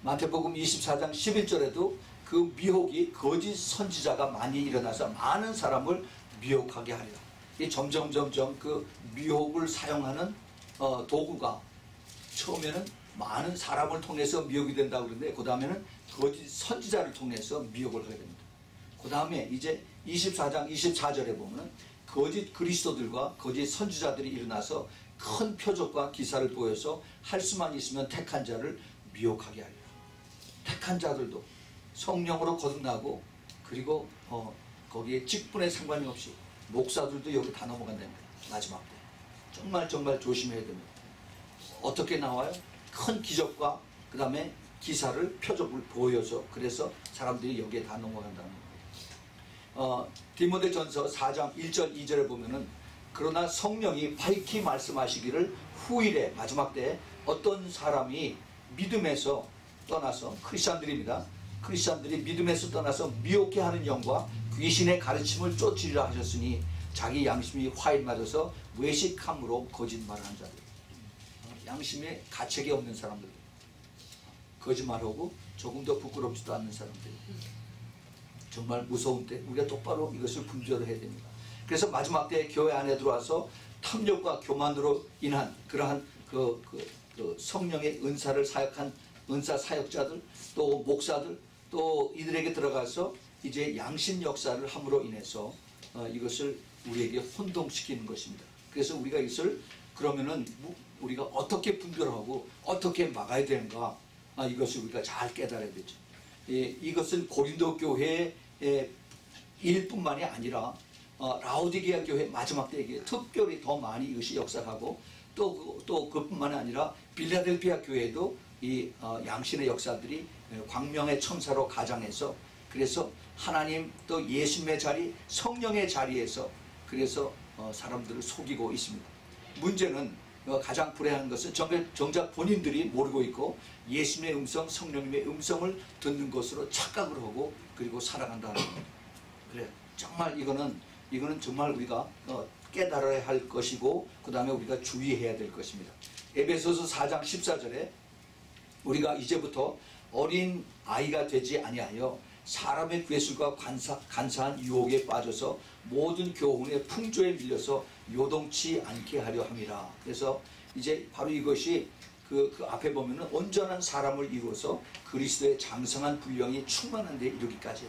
마태복음 24장 11절에도 그 미혹이 거짓 선지자가 많이 일어나서 많은 사람을 미혹하게 하리라. 이 점점 그 미혹을 사용하는 도구가 처음에는 많은 사람을 통해서 미혹이 된다고 그러는데 그 다음에는 거짓 선지자를 통해서 미혹을 하게 됩니다. 그 다음에 이제 24장 24절에 보면 거짓 그리스도들과 거짓 선지자들이 일어나서 큰 표적과 기사를 보여서 할 수만 있으면 택한 자를 미혹하게 하리라. 택한 자들도 성령으로 거듭나고 그리고 거기에 직분에 상관이 없이 목사들도 여기 다 넘어간답니다. 마지막 때 정말 조심해야 됩니다. 어떻게 나와요? 큰 기적과 그 다음에 기사를 표적을 보여서 그래서 사람들이 여기에 다 넘어간다는 거예요. 디모데전서 4장 1절 2절에 보면은 그러나 성령이 밝히 말씀하시기를 후일에 마지막 때 어떤 사람이 믿음에서 떠나서 크리스찬들입니다. 크리스찬들이 믿음에서 떠나서 미혹해 하는 영과 귀신의 가르침을 쫓으리라 하셨으니 자기 양심이 화일 맞아서 외식함으로 거짓말을 한 자들, 양심에 가책이 없는 사람들, 거짓말하고 조금 더 부끄럽지도 않는 사람들, 정말 무서운 때 우리가 똑바로 이것을 분별을 해야 됩니다. 그래서 마지막 때 교회 안에 들어와서 탐욕과 교만으로 인한 그러한 그 성령의 은사를 사역한 은사 사역자들, 또 목사들, 또 이들에게 들어가서 이제 양심 역사를 함으로 인해서 이것을 우리에게 혼동시키는 것입니다. 그래서 우리가 이것을 그러면은 우리가 어떻게 분별하고 어떻게 막아야 되는가, 이것을 우리가 잘 깨달아야 되죠. 이것은 고린도 교회의 일뿐만이 아니라 라오디게아 교회 마지막 때에 특별히 더 많이 이것이 역사하고 또 그뿐만이 아니라 빌라델피아 교회도 이 양신의 역사들이 광명의 첨사로 가장해서 그래서 하나님 또 예수님의 자리, 성령의 자리에서 그래서 사람들을 속이고 있습니다. 문제는 가장 불행한 것은 정작 본인들이 모르고 있고 예수님의 음성, 성령님의 음성을 듣는 것으로 착각을 하고 그리고 살아간다는 겁니다. 그래, 정말 이거는 정말 우리가 깨달아야 할 것이고 그 다음에 우리가 주의해야 될 것입니다. 에베소서 4장 14절에 우리가 이제부터 어린 아이가 되지 아니하여 사람의 괴술과 간사한 유혹에 빠져서 모든 교훈의 풍조에 밀려서 요동치 않게 하려 함이라. 그래서 이제 바로 이것이 그 앞에 보면은 온전한 사람을 이루어서 그리스도의 장성한 분량이 충만한 데 이르기까지.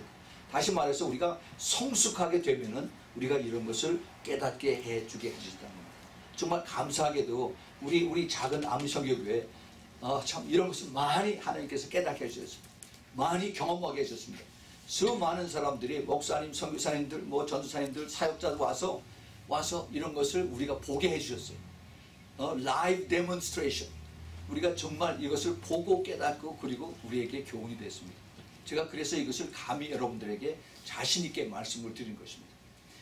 다시 말해서 우리가 성숙하게 되면은 우리가 이런 것을 깨닫게 해주게 해주신다는 겁니다. 정말 감사하게도 우리 작은 암성교회 참 이런 것을 많이 하나님께서 깨닫게 해주셨습니다. 많이 경험하게 해주셨습니다. 수많은 사람들이 목사님, 선교사님들, 전도사님들, 사역자들 와서 이런 것을 우리가 보게 해주셨어요. 라이브 데몬스트레이션. 우리가 정말 이것을 보고 깨닫고 그리고 우리에게 교훈이 됐습니다. 제가 그래서 이것을 감히 여러분들에게 자신 있게 말씀을 드린 것입니다.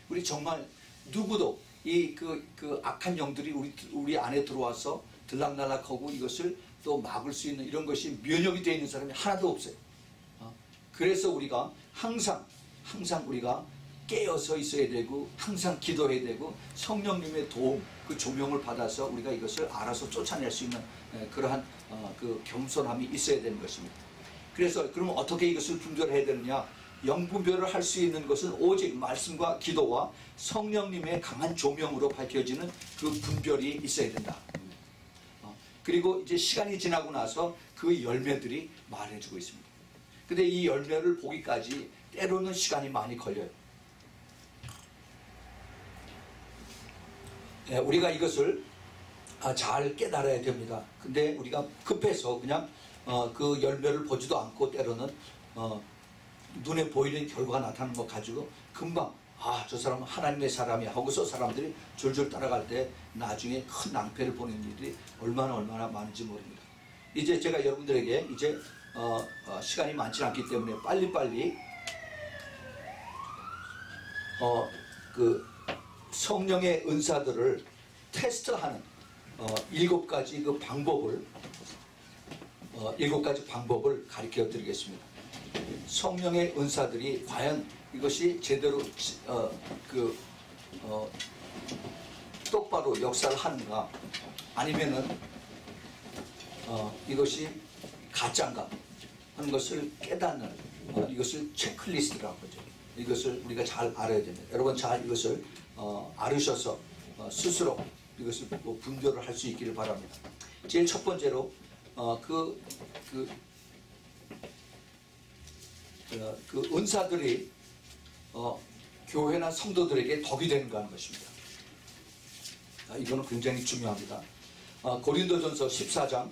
우리 정말 누구도 그 악한 영들이 우리 안에 들어와서 들락날락하고 이것을 또 막을 수 있는 이런 것이 면역이 되어 있는 사람이 하나도 없어요. 그래서 우리가 항상 우리가 깨어서 있어야 되고 항상 기도해야 되고 성령님의 도움, 그 조명을 받아서 우리가 이것을 알아서 쫓아낼 수 있는 그러한 그 겸손함이 있어야 되는 것입니다. 그래서 그러면 어떻게 이것을 분별해야 되느냐? 영분별을 할 수 있는 것은 오직 말씀과 기도와 성령님의 강한 조명으로 밝혀지는 그 분별이 있어야 된다. 그리고 이제 시간이 지나고 나서 그 열매들이 말해주고 있습니다. 근데 이 열매를 보기까지 때로는 시간이 많이 걸려요. 우리가 이것을 잘 깨달아야 됩니다. 근데 우리가 급해서 그냥 그 열매를 보지도 않고 때로는 눈에 보이는 결과가 나타나는 것 가지고 금방 저 사람은 하나님의 사람이 하고서 사람들이 줄줄 따라갈 때 나중에 큰 낭패를 보는 일들이 얼마나 많은지 모릅니다. 이제 제가 여러분들에게 이제 시간이 많지 않기 때문에 빨리빨리 그 성령의 은사들을 테스트하는 7가지 그 방법을 7가지 방법을 가르쳐 드리겠습니다. 성령의 은사들이 과연 이것이 제대로 똑바로 역사를 하는가, 아니면은 이것이 가짜인가 하는 것을 깨닫는 이것을 체크리스트라고 하죠. 이것을 우리가 잘 알아야 됩니다. 여러분 잘 이것을 알으셔서 스스로 이것을 분별을 할 수 있기를 바랍니다. 제일 첫 번째로 그 은사들이 교회나 성도들에게 덕이 되는가 하는 것입니다. 이거는 굉장히 중요합니다. 고린도전서 14장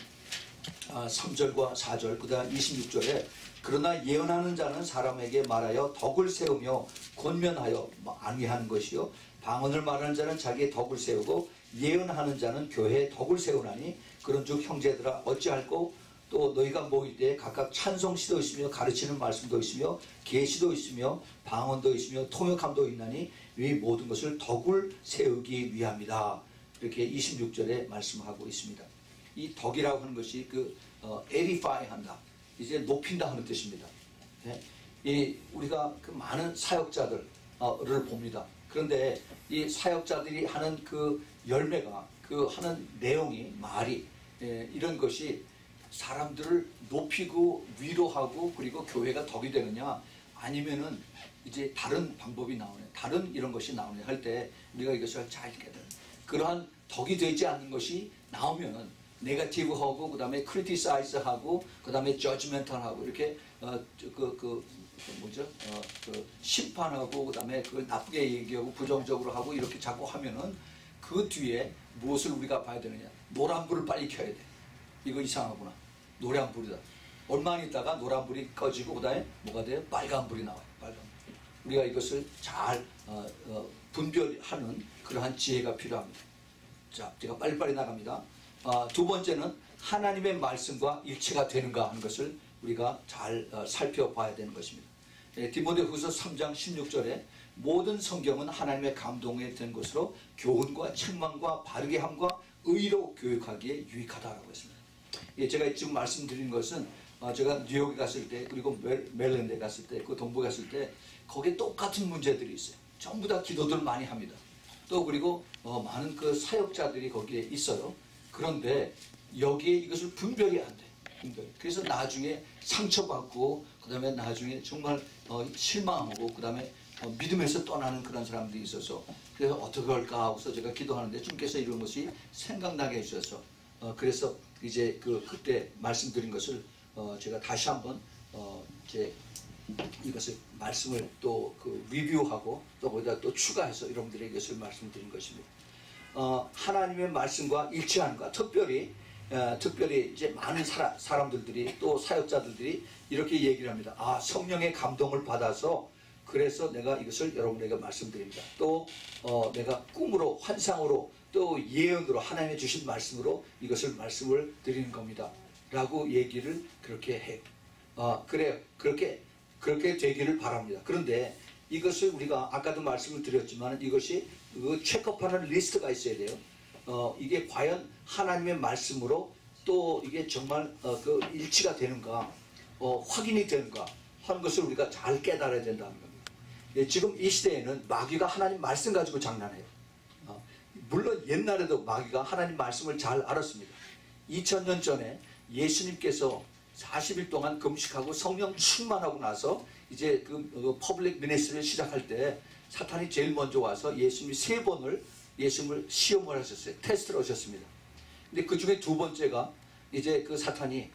3절과 4절, 그 다음 26절에 그러나 예언하는 자는 사람에게 말하여 덕을 세우며 권면하여 안위하는 것이요, 방언을 말하는 자는 자기의 덕을 세우고 예언하는 자는 교회의 덕을 세우나니 그런즉 형제들아 어찌할꼬 또 너희가 모일 때 각각 찬송시도 있으며 가르치는 말씀도 있으며 계시도 있으며 방언도 있으며 통역함도 있나니 이 모든 것을 덕을 세우기 위함이다. 이렇게 26절에 말씀하고 있습니다. 이 덕이라고 하는 것이 edify 한다, 이제 높인다 하는 뜻입니다. 우리가 그 많은 사역자들을 봅니다. 그런데 이 사역자들이 하는 그 열매가, 그 하는 내용이, 말이, 이런 것이 사람들을 높이고 위로하고 그리고 교회가 덕이 되느냐, 아니면은 이제 다른 방법이 나오네, 다른 이런 것이 나오네 할 때 우리가 이것을 잘 깨달아요. 그러한 덕이 되지 않는 것이 나오면은 네거티브하고 그 다음에 크리티사이즈하고 그 다음에 저지멘탈하고 이렇게 심판하고 그 다음에 그걸 나쁘게 얘기하고 부정적으로 하고 이렇게 자꾸 하면은 그 뒤에 무엇을 우리가 봐야 되느냐, 노란불을 빨리 켜야 돼. 이거 이상하구나, 노란불이다. 얼마 안 있다가 노란불이 꺼지고 그 다음에 뭐가 돼요? 빨간불이 나와요. 빨간불. 우리가 이것을 잘 분별하는 그러한 지혜가 필요합니다. 자, 제가 빨리빨리 나갑니다. 두 번째는 하나님의 말씀과 일치가 되는가 하는 것을 우리가 잘 살펴봐야 되는 것입니다. 디모데후서 3장 16절에 모든 성경은 하나님의 감동에 된 것으로 교훈과 책망과 바르게 함과 의로 교육하기에 유익하다라고 했습니다. 제가 지금 말씀드린 것은 제가 뉴욕에 갔을 때, 그리고 멜랜드에 갔을 때, 그 동부에 갔을 때 거기에 똑같은 문제들이 있어요. 전부 다 기도들 많이 합니다. 또 그리고 많은 그 사역자들이 거기에 있어요. 그런데 여기에 이것을 분별이 안 돼. 그래서 나중에 상처받고 그 다음에 나중에 정말 실망하고 그 다음에 믿음에서 떠나는 그런 사람들이 있어서, 그래서 어떻게 할까 하고서 제가 기도하는데 주님께서 이런 것이 생각나게 해주셔서 그래서 이제 그때 말씀드린 것을 제가 다시 한번 이것을 말씀을 또 리뷰하고 또 거기다 또 추가해서 여러분들에게 이것을 말씀드린 것입니다. 하나님의 말씀과 일치하는가, 특별히 이제 많은 사람들이 또 사역자들이 이렇게 얘기를 합니다. 성령의 감동을 받아서 그래서 내가 이것을 여러분에게 말씀드립니다. 또 내가 꿈으로, 환상으로, 또 예언으로 하나님의 주신 말씀으로 이것을 말씀을 드리는 겁니다 라고 얘기를 그렇게 해요. 그래요. 그렇게 되기를 바랍니다. 그런데 이것을 우리가 아까도 말씀을 드렸지만 이것이 체크업하는 리스트가 있어야 돼요. 이게 과연 하나님의 말씀으로 또 이게 정말 일치가 되는가, 확인이 되는가 하는 것을 우리가 잘 깨달아야 된다는 겁니다. 지금 이 시대에는 마귀가 하나님 말씀 가지고 장난해요. 물론 옛날에도 마귀가 하나님 말씀을 잘 알았습니다. 2000년 전에 예수님께서 40일 동안 금식하고 성령 충만하고 나서 이제 퍼블릭 미니스트리를 시작할 때 사탄이 제일 먼저 와서 예수님이 3번을 예수님을 시험을 하셨어요. 테스트를 하셨습니다. 근데 그 중에 두 번째가 이제 그 사탄이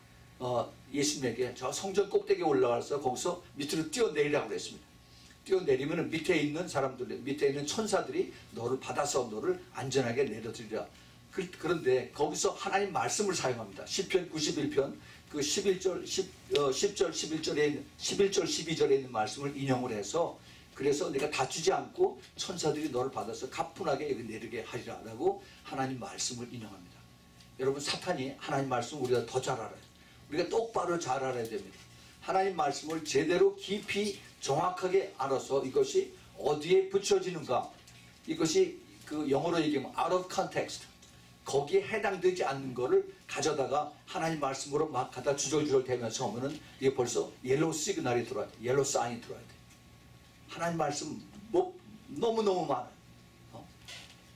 예수님에게 저 성전 꼭대기에 올라가서 거기서 밑으로 뛰어내리라고 그랬습니다. 뛰어내리면 밑에 있는 사람들, 밑에 있는 천사들이 너를 받아서 너를 안전하게 내려드리라. 그런데 거기서 하나님 말씀을 사용합니다. 시편 91편 그 10절 11절에 12절에 있는 말씀을 인용을 해서 그래서 내가 다투지 않고 천사들이 너를 받아서 가뿐하게 여기 내리게 하리라 라고 하나님 말씀을 인용합니다. 여러분, 사탄이 하나님 말씀을 우리가 더 잘 알아요. 우리가 똑바로 잘 알아야 됩니다. 하나님 말씀을 제대로 깊이 정확하게 알아서 이것이 어디에 붙여지는가, 이것이 그 영어로 얘기하면 out of context, 거기에 해당되지 않는 거를 가져다가 하나님 말씀으로 막 갖다 주절주절 대면서 하면은 이게 벌써 옐로우 시그널이 들어와야 돼. 옐로우 사인이 들어와야 돼. 하나님 말씀 뭐 너무너무 많아요.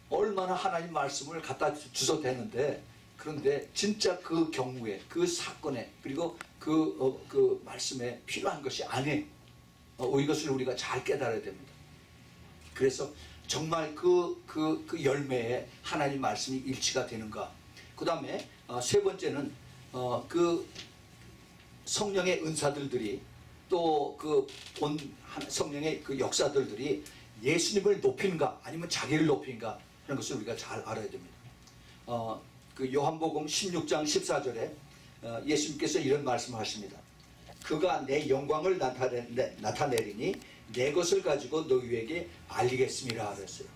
얼마나 하나님 말씀을 갖다 주셔도 되는데, 그런데 진짜 그 경우에 그 사건에 그리고 그 말씀에 필요한 것이 아니에요. 이것을 우리가 잘 깨달아야 됩니다. 그래서 정말 그 열매에 하나님 말씀이 일치가 되는가. 그 다음에 세 번째는 그 성령의 은사들이 또 그 본 성령의 그 역사들이 예수님을 높이는가 아니면 자기를 높이는가 하는 것을 우리가 잘 알아야 됩니다. 그 요한복음 16장 14절에 예수님께서 이런 말씀을 하십니다. 그가 내 영광을 나타내리니 내 것을 가지고 너희에게 알리겠습니다 그랬어요.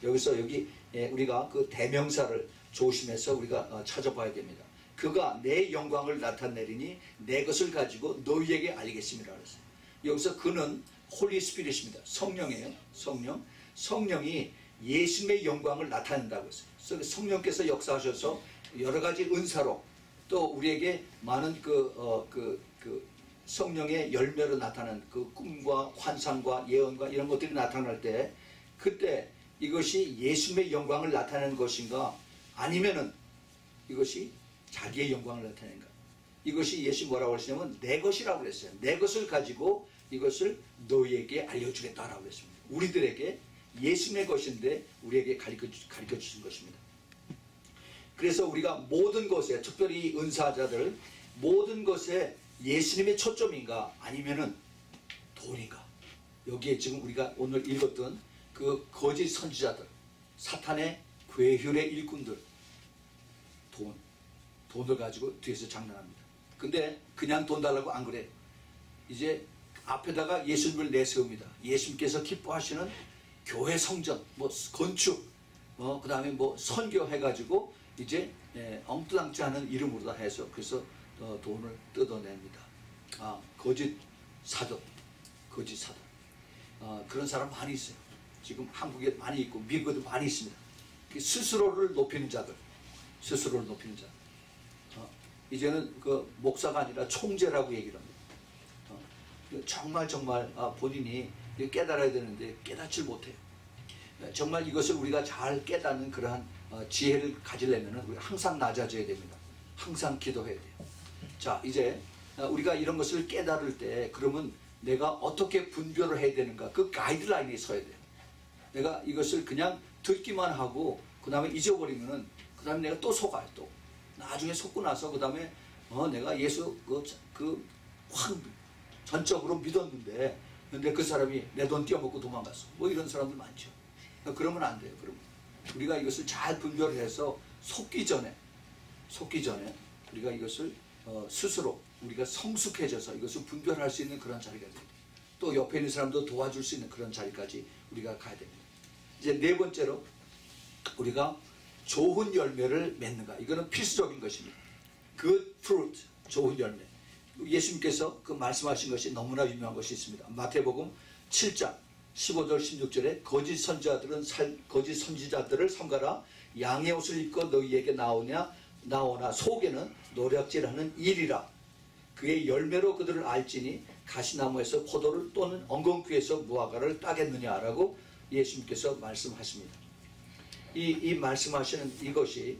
여기서 우리가 그 대명사를 조심해서 우리가 찾아봐야 됩니다. 그가 내 영광을 나타내리니 내 것을 가지고 너희에게 알리겠습니다 그랬어요. 여기서 그는 홀리 스피릿입니다. 성령이에요. 성령이 예수님의 영광을 나타낸다고 했어요. 그래서 성령께서 역사하셔서 여러 가지 은사로 또 우리에게 많은 그 성령의 열매로 나타나는 그 꿈과 환상과 예언과 이런 것들이 나타날 때, 그때 이것이 예수님의 영광을 나타내는 것인가 아니면은 이것이 자기의 영광을 나타내는가. 이것이 예수 뭐라고 하시냐면 내 것이라고 그랬어요. 내 것을 가지고 이것을 너희에게 알려주겠다라고 했습니다. 우리들에게 예수님의 것인데 우리에게 가르쳐 주신 것입니다. 그래서 우리가 모든 것에, 특별히 은사자들 모든 것에 예수님의 초점인가 아니면은 돈인가. 여기에 지금 우리가 오늘 읽었던 그 거짓 선지자들, 사탄의 괴휼의 일꾼들, 돈을 가지고 뒤에서 장난합니다. 근데 그냥 돈 달라고 안 그래요. 이제 앞에다가 예수님을 내세웁니다. 예수님께서 기뻐하시는 교회 성전, 뭐 건축, 그 다음에 뭐 선교 해가지고 이제 엉뚱하지 않은 이름으로 다 해서 그래서 돈을 뜯어냅니다. 거짓 사도. 그런 사람 많이 있어요. 지금 한국에 많이 있고 미국에도 많이 있습니다. 스스로를 높이는 자들. 이제는 그 목사가 아니라 총재라고 얘기를 합니다. 정말 본인이 깨달아야 되는데 깨닫질 못해요. 정말 이것을 우리가 잘 깨닫는 그러한 지혜를 가지려면 우리가 항상 낮아져야 됩니다. 항상 기도해야 돼요. 자, 이제 우리가 이런 것을 깨달을 때 그러면 내가 어떻게 분별을 해야 되는가, 그 가이드라인이 서야 돼요. 내가 이것을 그냥 듣기만 하고 그 다음에 잊어버리면은 그 다음에 내가 또 속아요. 또 나중에 속고 나서 그 다음에 내가 예수 확 전적으로 믿었는데 근데 그 사람이 내 돈 띄어먹고 도망갔어. 뭐 이런 사람들 많죠. 그러면 안 돼요. 그러면 우리가 이것을 잘 분별을 해서 속기 전에 우리가 이것을 스스로 우리가 성숙해져서 이것을 분별할 수 있는 그런 자리가 돼요. 또 옆에 있는 사람도 도와줄 수 있는 그런 자리까지 우리가 가야 됩니다. 이제 네 번째로 우리가 좋은 열매를 맺는가. 이거는 필수적인 것입니다. Good fruit, 좋은 열매. 예수님께서 그 말씀하신 것이 너무나 유명한 것이 있습니다. 마태복음 7장 15절 16절에 거짓 선지자들을 삼가라. 양의 옷을 입고 너희에게 나오나 속에는 노략질하는 일이라. 그의 열매로 그들을 알지니 가시나무에서 포도를 또는 엉겅퀴에서 무화과를 따겠느냐라고 예수님께서 말씀하십니다. 이 말씀하시는 이것이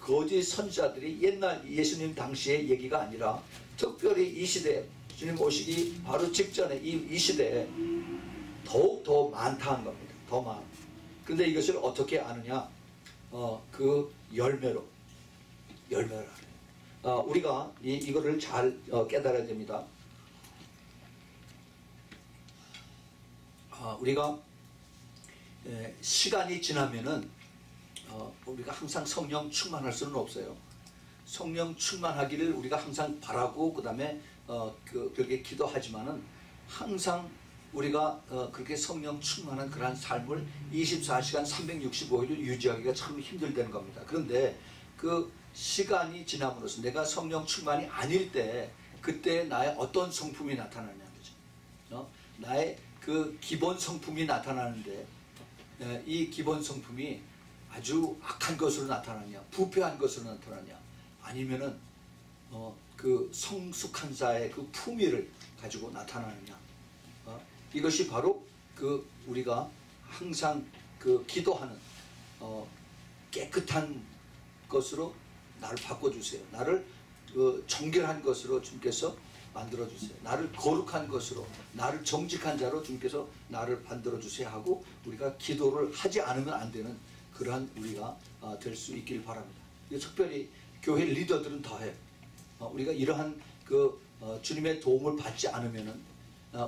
거짓 선지자들이 옛날 예수님 당시의 얘기가 아니라 특별히 이 시대에 주님 오시기 바로 직전에 이 시대에 더욱 더 많다는 겁니다. 더 많아. 그런데 이것을 어떻게 아느냐? 그 열매로 열매를 하래요. 우리가 이거를 잘 깨달아야 됩니다. 우리가 시간이 지나면은 우리가 항상 성령 충만할 수는 없어요. 성령 충만하기를 우리가 항상 바라고 그 다음에 그렇게 기도하지만은 항상 우리가 그렇게 성령 충만한 그러한 삶을 24시간 365일을 유지하기가 참 힘들다는 겁니다. 그런데 그 시간이 지남으로써 내가 성령 충만이 아닐 때 그때 나의 어떤 성품이 나타나냐는 거죠. 나의 그 기본 성품이 나타나는데 이 기본 성품이 아주 악한 것으로 나타나냐, 부패한 것으로 나타나냐, 아니면은 그 성숙한 자의 그 품위를 가지고 나타나느냐. 이것이 바로 그 우리가 항상 그 기도하는 깨끗한 것으로 나를 바꿔주세요. 나를 정결한 것으로 주님께서 만들어주세요. 나를 거룩한 것으로, 나를 정직한 자로 주님께서 나를 만들어주세요 하고 우리가 기도를 하지 않으면 안 되는 그러한 우리가 될 수 있길 바랍니다. 특별히 교회 리더들은 더해요. 우리가 이러한 그 주님의 도움을 받지 않으면은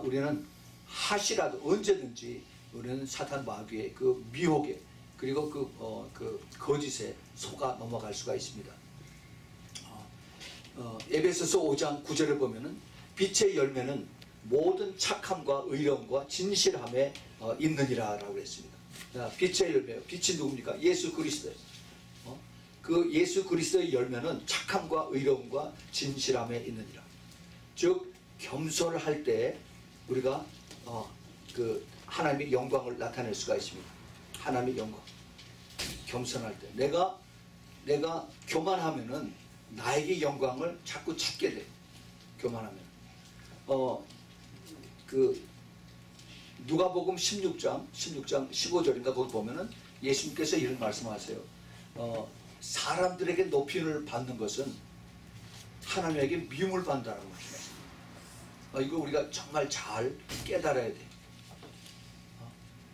우리는 하시라도 언제든지 우리는 사탄 마귀의 그 미혹에 그리고 그 거짓에 속아 넘어갈 수가 있습니다. 에베소서 5장 9절을 보면은 빛의 열매는 모든 착함과 의로움과 진실함에 있느니라 라고 했습니다. 빛의 열매, 빛이 누굽니까? 예수 그리스도예요. 그 예수 그리스도의 열매는 착함과 의로움과 진실함에 있느니라. 즉 겸손을 할 때 우리가 그 하나님의 영광을 나타낼 수가 있습니다. 하나님의 영광. 겸손할 때 내가 교만하면은 나에게 영광을 자꾸 찾게 돼. 교만하면. 그 누가복음 16장 15절인가 거기 보면은 예수님께서 이런 말씀하세요. 사람들에게 높임을 받는 것은 하나님에게 미움을 받는다라고 말씀하세요. 이거 우리가 정말 잘 깨달아야 돼.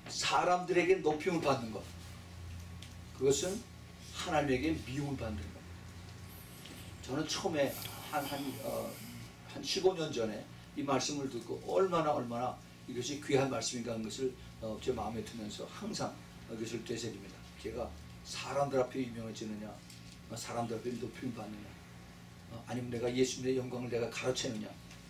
사람들에게 높임을 받는 것, 그것은 하나님에게 미움을 받는 것. 저는 처음에 한 15년 전에 이 말씀을 듣고 얼마나 이것이 귀한 말씀인가 하는 것을 제 마음에 두면서 항상 이것을 되새깁니다. 제가 사람들 앞에 유명해지느냐, 사람들 앞에 높임을 받느냐, 아니면 내가 예수님의 영광을 내가 가르치느냐,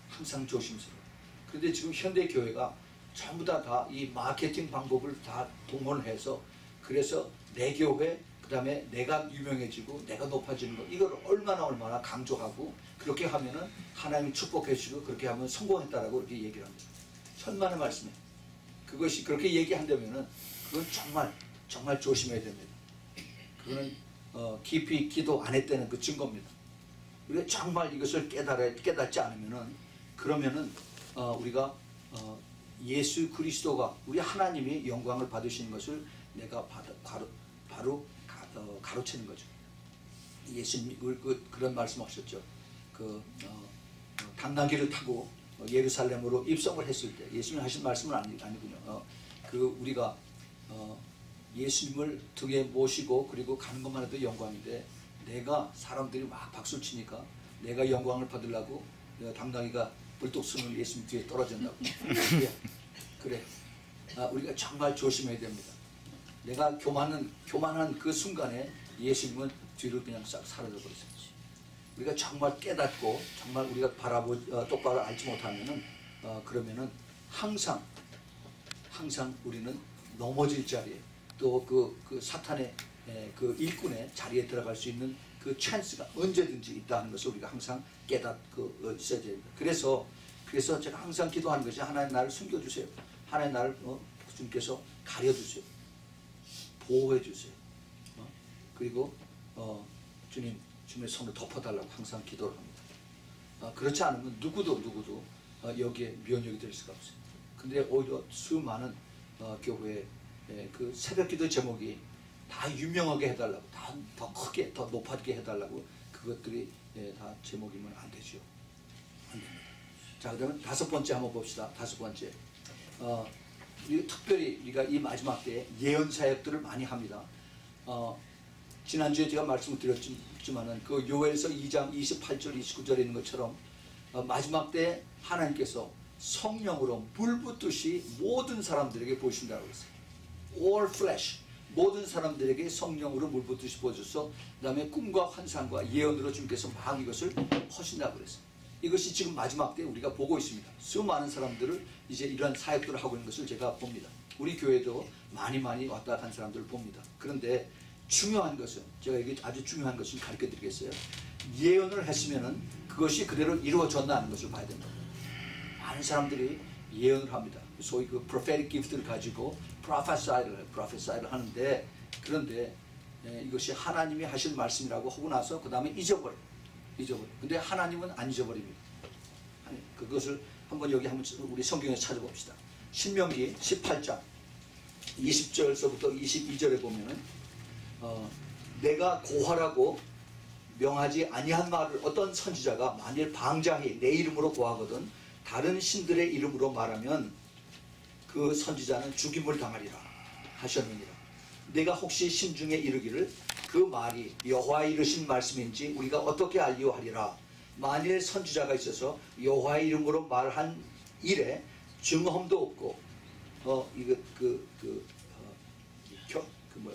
항상 조심스러워요. 그런데 지금 현대 교회가 전부 다 이 마케팅 방법을 다 동원해서 그래서 내 교회, 그 다음에 내가 유명해지고 내가 높아지는 것, 이걸 얼마나 강조하고 그렇게 하면은 하나님 축복해 주시고 그렇게 하면 성공했다라고 이렇게 얘기를 합니다. 천만의 말씀에 그것이 그렇게 얘기한다면은 그건 정말 조심해야 됩니다. 그거는 깊이 기도 안 했다는 그 증거입니다. 우리가 정말 이것을 깨닫지 않으면은 그러면은 우리가 예수 그리스도가 우리 하나님이 영광을 받으시는 것을 내가 바로 가로채는 거죠. 예수님 그런 말씀하셨죠. 당나귀를 타고 예루살렘으로 입성을 했을 때 예수님 하신 말씀은 아니군요. 우리가 예수님을 등에 모시고 그리고 가는 것만 해도 영광인데 내가 사람들이 막 박수를 치니까 내가 영광을 받으려고 당나귀가 불독순을 예수님 뒤에 떨어진다고. 그래. 우리가 정말 조심해야 됩니다. 내가 교만한 그 순간에 예수님은 뒤로 그냥 싹 사라져 버렸어요. 우리가 정말 깨닫고 정말 우리가 똑바로 알지 못하면은 그러면은 항상 우리는 넘어질 자리에 또 그 사탄의 그 일꾼의 자리에 들어갈 수 있는 그 찬스가 언제든지 있다는 것을 우리가 항상 깨닫고 있어야 됩니다. 그래서 제가 항상 기도하는 것이 하나님 나를 숨겨주세요. 하나님 나를 주님께서 가려주세요. 보호해주세요. 그리고 주님의 손을 덮어달라고 항상 기도를 합니다. 그렇지 않으면 누구도 여기에 면역이 될 수가 없어요. 근데 오히려 수많은 교회의 그 새벽기도 제목이 다 유명하게 해달라고, 더 크게, 더 높게 해달라고 그것들이 다 제목이면 안 되죠. 안 됩니다. 자, 그러면 다섯 번째 한번 봅시다. 다섯 번째. 특별히 우리가 이 마지막 때에 예언 사역들을 많이 합니다. 지난주에 제가 말씀을 드렸지만은 그 요엘서 2장 28절 29절에 있는 것처럼 마지막 때 하나님께서 성령으로 물붓듯이 모든 사람들에게 보이신다고 했어요. All flesh, 모든 사람들에게 성령으로 물붓듯이 보여줘서 그 다음에 꿈과 환상과 예언으로 주님께서 막 이것을 하신다고 그랬어요. 이것이 지금 마지막 때 우리가 보고 있습니다. 수많은 사람들을 이제 이런 사역들을 하고 있는 것을 제가 봅니다. 우리 교회도 많이 왔다 간 사람들을 봅니다. 그런데 중요한 것은, 제가 이게 아주 중요한 것을 가르쳐 드리겠어요. 예언을 했으면은 그것이 그대로 이루어졌나 하는 것을 봐야 됩니다. 많은 사람들이 예언을 합니다. 소위 그 prophetic gift를 가지고 prophesy를 하는데, 그런데 이것이 하나님이 하실 말씀이라고 하고 나서 그 다음에 잊어버려. 근데 하나님은 안 잊어버립니다. 그것을 한번 여기 한번 우리 성경에 찾아봅시다. 신명기 18장 20절서부터 22절에 보면은 내가 고하라고 명하지 아니한 말을 어떤 선지자가 만일 방자히 내 이름으로 고하거든 다른 신들의 이름으로 말하면 그 선지자는 죽임을 당하리라 하셨느니라. 내가 혹시 심중에 이르기를 그 말이 여호와의 이르신 말씀인지 우리가 어떻게 알리오 하리라. 만일 선지자가 있어서 여호와의 이름으로 말한 일에 증험도 없고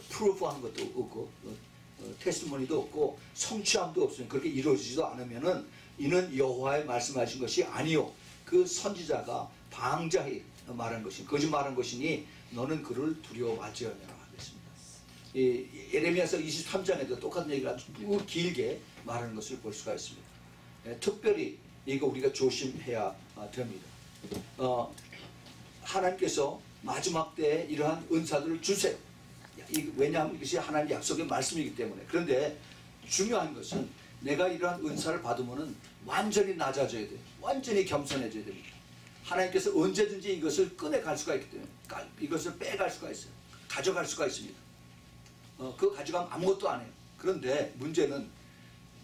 프루프한 것도 없고 테스티모니도 없고 성취함도 없으니 그렇게 이루어지지도 않으면은 이는 여호와의 말씀하신 것이 아니요 그 선지자가 방자히 말한 것이니 거짓말한 것이니 너는 그를 두려워하지 않으라 하겠습니다. 예레미야서 23장에도 똑같은 얘기를 아주 길게 말하는 것을 볼 수가 있습니다. 특별히 이거 우리가 조심해야 됩니다. 하나님께서 마지막 때에 이러한 은사들을 주세요. 왜냐하면 이것이 하나님의 약속의 말씀이기 때문에. 그런데 중요한 것은 내가 이러한 은사를 받으면 완전히 낮아져야 돼요. 완전히 겸손해져야 됩니다. 하나님께서 언제든지 이것을 꺼내갈 수가 있기 때문에 이것을 빼갈 수가 있어요. 가져갈 수가 있습니다. 그거 가져가면 아무것도 안 해요. 그런데 문제는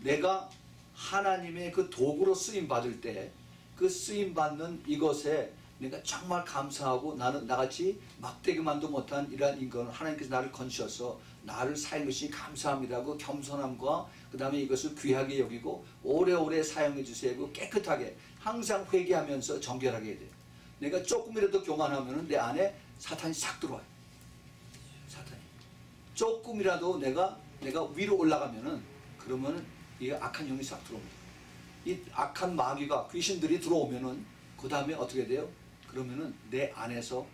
내가 하나님의 그 도구로 쓰임받을 때 그 쓰임받는 이것에 내가 정말 감사하고 나는 나같이 막대기만도 못한 이러한 인간을 하나님께서 나를 건지셔서 나를 사용해 주시니 감사합니다고 겸손함과 그 다음에 이것을 귀하게 여기고 오래오래 사용해 주세요. 깨끗하게 항상 회개하면서 정결하게 해야 돼요. 내가 조금이라도 교만하면 내 안에 사탄이 싹 들어와요. 사탄이 조금이라도 내가 위로 올라가면은 그러면은 이 악한 영이 싹 들어옵니다. 이 악한 마귀가 귀신들이 들어오면은 그 다음에 어떻게 돼요? 그러면은 내 안에서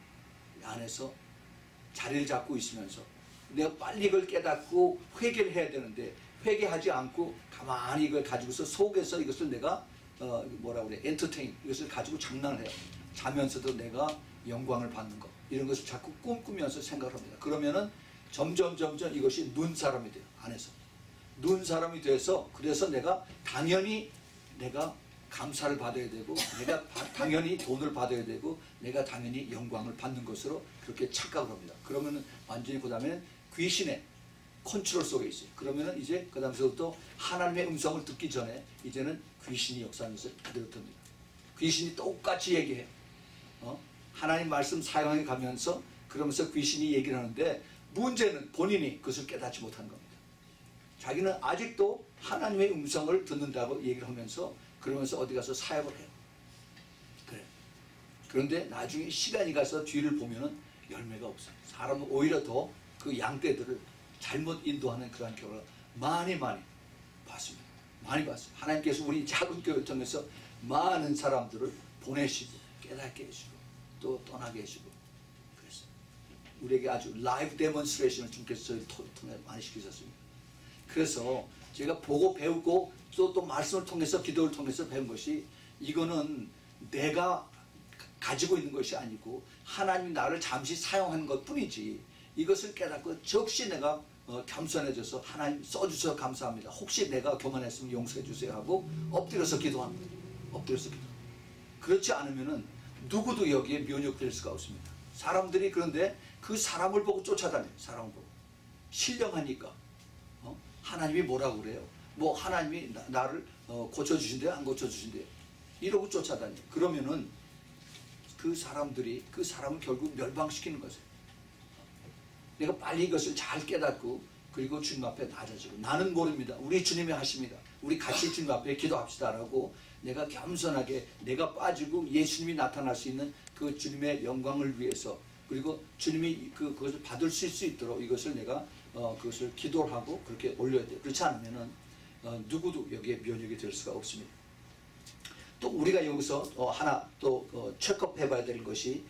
자리를 잡고 있으면서 내가 빨리 이걸 깨닫고 회개를 해야 되는데 회개하지 않고 가만히 이걸 가지고서 속에서 이것을 내가 뭐라 그래 엔터테인 이것을 가지고 장난을 해요. 자면서도 내가 영광을 받는 것 이런 것을 자꾸 꿈꾸면서 생각을 합니다. 그러면은 점점 이것이 눈사람이 돼요. 안에서 눈사람이 돼서 그래서 내가 당연히 내가 감사를 받아야 되고 내가 당연히 돈을 받아야 되고 내가 당연히 영광을 받는 것으로 그렇게 착각을 합니다. 그러면은 완전히 그 다음에는 귀신의 컨트롤 속에 있어요. 그러면은 이제 그 다음부터 하나님의 음성을 듣기 전에 이제는 귀신이 역사하는 것을 그대로 듭니다. 귀신이 똑같이 얘기해요. 하나님 말씀 사용해 가면서 그러면서 귀신이 얘기를 하는데 문제는 본인이 그것을 깨닫지 못한 겁니다. 자기는 아직도 하나님의 음성을 듣는다고 얘기를 하면서 그러면서 어디 가서 사역을 해요. 그래. 그런데 나중에 시간이 가서 뒤를 보면은 열매가 없어요. 사람은 오히려 더 그 양떼들을 잘못 인도하는 그러한 경우를 많이 봤습니다. 많이 봤어요. 하나님께서 우리 작은 교회를 통해서 많은 사람들을 보내시고 깨닫게 해주고 또 떠나게 해주고 그랬어요. 우리에게 아주 라이브 데몬스트레이션을 주님께서 통해 많이 시키셨습니다. 그래서 제가 보고 배우고 또 말씀을 통해서 기도를 통해서 배운 것이 이거는 내가 가지고 있는 것이 아니고 하나님이 나를 잠시 사용한 것 뿐이지 이것을 깨닫고 적시 내가 겸손해져서 하나님 써주셔서 감사합니다. 혹시 내가 교만했으면 용서해 주세요 하고 엎드려서 기도합니다. 엎드려서 기도. 그렇지 않으면은 누구도 여기에 면역될 수가 없습니다. 사람들이 그런데 그 사람을 보고 쫓아다녀요. 사람을 보고. 신령하니까. 하나님이 뭐라고 그래요? 뭐 하나님이 나를 고쳐주신대요? 안 고쳐주신대요? 이러고 쫓아다녀요. 그러면은 그 사람들이 그 사람을 결국 멸망시키는 것이에요. 내가 빨리 이것을 잘 깨닫고 그리고 주님 앞에 낮아지고 나는 모릅니다. 우리 주님이 하십니다. 우리 같이 주님 앞에 기도합시다라고 내가 겸손하게 내가 빠지고 예수님이 나타날 수 있는 그 주님의 영광을 위해서 그리고 주님이 그것을 받을 수 있도록 이것을 내가 그것을 기도를 하고 그렇게 올려야 돼요. 그렇지 않으면은 누구도 여기에 면역이 될 수가 없습니다. 또 우리가 여기서 하나 또 체크업 해봐야 되는 것이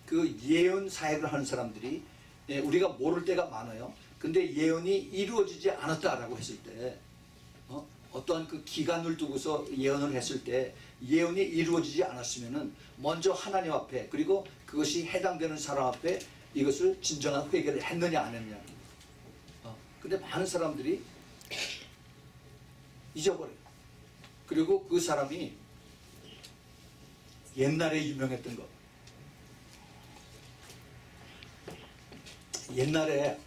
그 예언 사역을 하는 사람들이 우리가 모를 때가 많아요. 근데 예언이 이루어지지 않았다라고 했을 때 어떠한 그 기간을 두고서 예언을 했을 때 예언이 이루어지지 않았으면은 먼저 하나님 앞에 그리고 그것이 해당되는 사람 앞에 이것을 진정한 회개를 했느냐 안 했느냐. 근데 많은 사람들이 잊어버려요. 그리고 그 사람이 옛날에 유명했던 것, 옛날에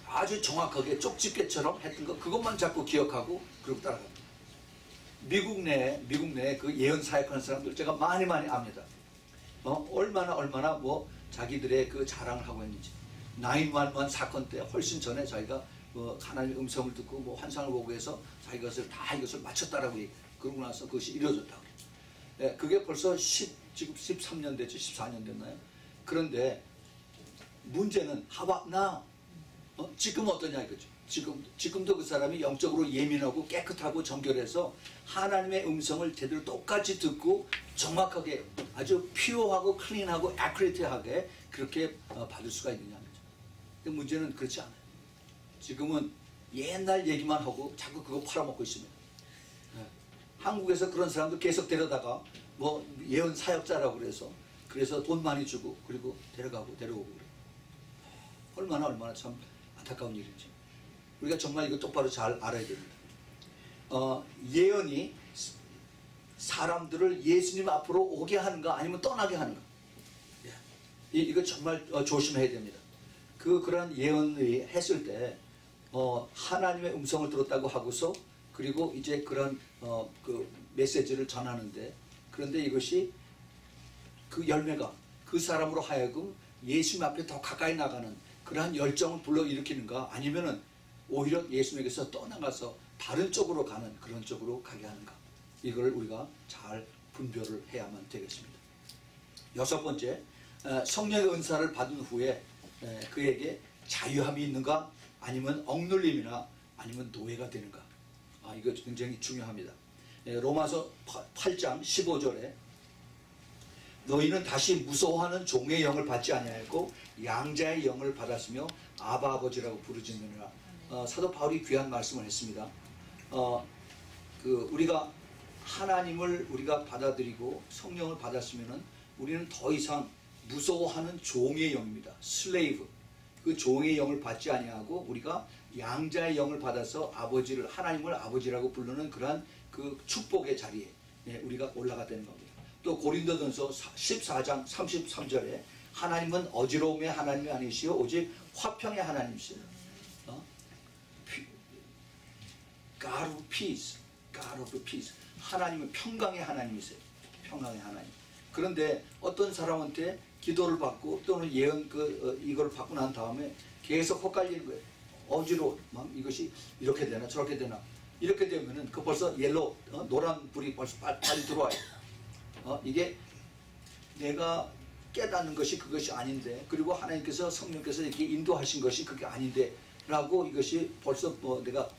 아주 정확하게 쪽집게처럼 했던 거 그것만 자꾸 기억하고 그러고 따라갑니다. 미국 내에 그 예언 사역하는 사람들 제가 많이 압니다. 얼마나 뭐 자기들의 그 자랑을 하고 있는지 911 사건 때 훨씬 전에 자기가 하나님의 음성을 듣고 뭐 환상을 보고 해서 자기가 이것을 맞췄다라고 그러고 나서 그것이 이루어졌다고. 예, 그게 벌써 지금 13년 됐죠. 14년 됐나요? 그런데 문제는 하박나 지금 어떠냐 이거죠. 지금도 그 사람이 영적으로 예민하고 깨끗하고 정결해서 하나님의 음성을 제대로 똑같이 듣고 정확하게 아주 퓨어하고 클린하고 애큐레이트하게 그렇게 받을 수가 있느냐 거죠. 근데 문제는 그렇지 않아요. 지금은 옛날 얘기만 하고 자꾸 그거 팔아먹고 있습니다. 네. 한국에서 그런 사람도 계속 데려다가 뭐 예언 사역자라고 그래서 돈 많이 주고 그리고 데려오고 그래요. 얼마나 참 안타까운 일인지 우리가 정말 이거 똑바로 잘 알아야 됩니다. 예언이 사람들을 예수님 앞으로 오게 하는가 아니면 떠나게 하는가. 이거 정말 조심해야 됩니다. 그러한 예언이 했을 때 하나님의 음성을 들었다고 하고서 그리고 이제 그런 그 메시지를 전하는데 그런데 이것이 그 열매가 그 사람으로 하여금 예수님 앞에 더 가까이 나가는 그러한 열정을 불러일으키는가 아니면은 오히려 예수님에게서 떠나가서 다른 쪽으로 가는 그런 쪽으로 가게 하는가 이걸 우리가 잘 분별을 해야만 되겠습니다. 여섯 번째, 성령의 은사를 받은 후에 그에게 자유함이 있는가 아니면 억눌림이나 아니면 노예가 되는가. 이거 굉장히 중요합니다. 로마서 8장 15절에 너희는 다시 무서워하는 종의 영을 받지 아니하였고 양자의 영을 받았으며 아바 아버지라고 부르짖느니라. 사도 바울이 귀한 말씀을 했습니다. 우리가 하나님을 우리가 받아들이고 성령을 받았으면은 우리는 더 이상 무서워하는 종의 영입니다. 슬레이브. 그 종의 영을 받지 아니하고 우리가 양자의 영을 받아서 하나님을 아버지라고 부르는 그러한 그 축복의 자리에 우리가 올라가되는 겁니다. 또 고린도전서 14장 33절에 하나님은 어지러움의 하나님이 아니시오 오직 화평의 하나님이시오. God of peace, God of peace. 하나님은 평강의 하나님이세요. 평강의 하나님. 그런데 어떤 사람한테 기도를 받고 또는 예언 이걸 받고 난 다음에 계속 헛갈리는 거예요. 어지러워. 이것이 이렇게 되나 저렇게 되나. 이렇게 되면은 그 벌써 노란 불이 벌써 빨리 들어와요. 이게 내가 깨닫는 것이 그것이 아닌데 그리고 하나님께서 성령께서 이렇게 인도하신 것이 그게 아닌데 라고 이것이 벌써 내가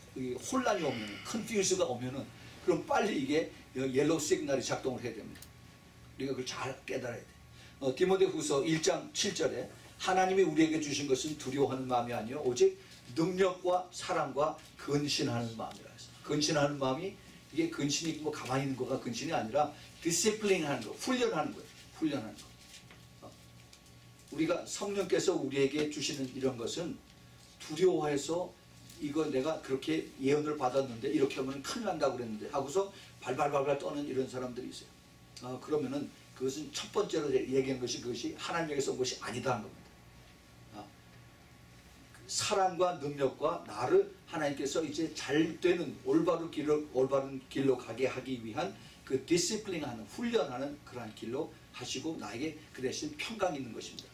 혼란이 오면 컨퓨즈가 오면은 그럼 빨리 이게 옐로우 시그널이 작동을 해야 됩니다. 우리가 그걸 잘 깨달아야 돼. 디모데후서 1장 7절에 하나님이 우리에게 주신 것은 두려워하는 마음이 아니요 오직 능력과 사랑과 근신하는 마음이라 했어요. 근신하는 마음이 이게 근신이 뭐 가만히 있는 거가 근신이 아니라 디시플린 하는 거, 훈련하는 거예요. 훈련하는 거. 우리가 성령께서 우리에게 주시는 이런 것은 두려워해서 이거 내가 그렇게 예언을 받았는데 이렇게 하면 큰일 난다고 그랬는데 하고서 발발발발 떠는 이런 사람들이 있어요. 그러면은 그것은 첫 번째로 얘기한 것이 그것이 하나님에게서 온 것이 아니다는 겁니다. 사랑과 능력과 나를 하나님께서 이제 잘 되는 올바른 길로 가게 하기 위한 그 디시플린하는 훈련하는 그러한 길로 하시고 나에게 그 대신 평강이 있는 것입니다.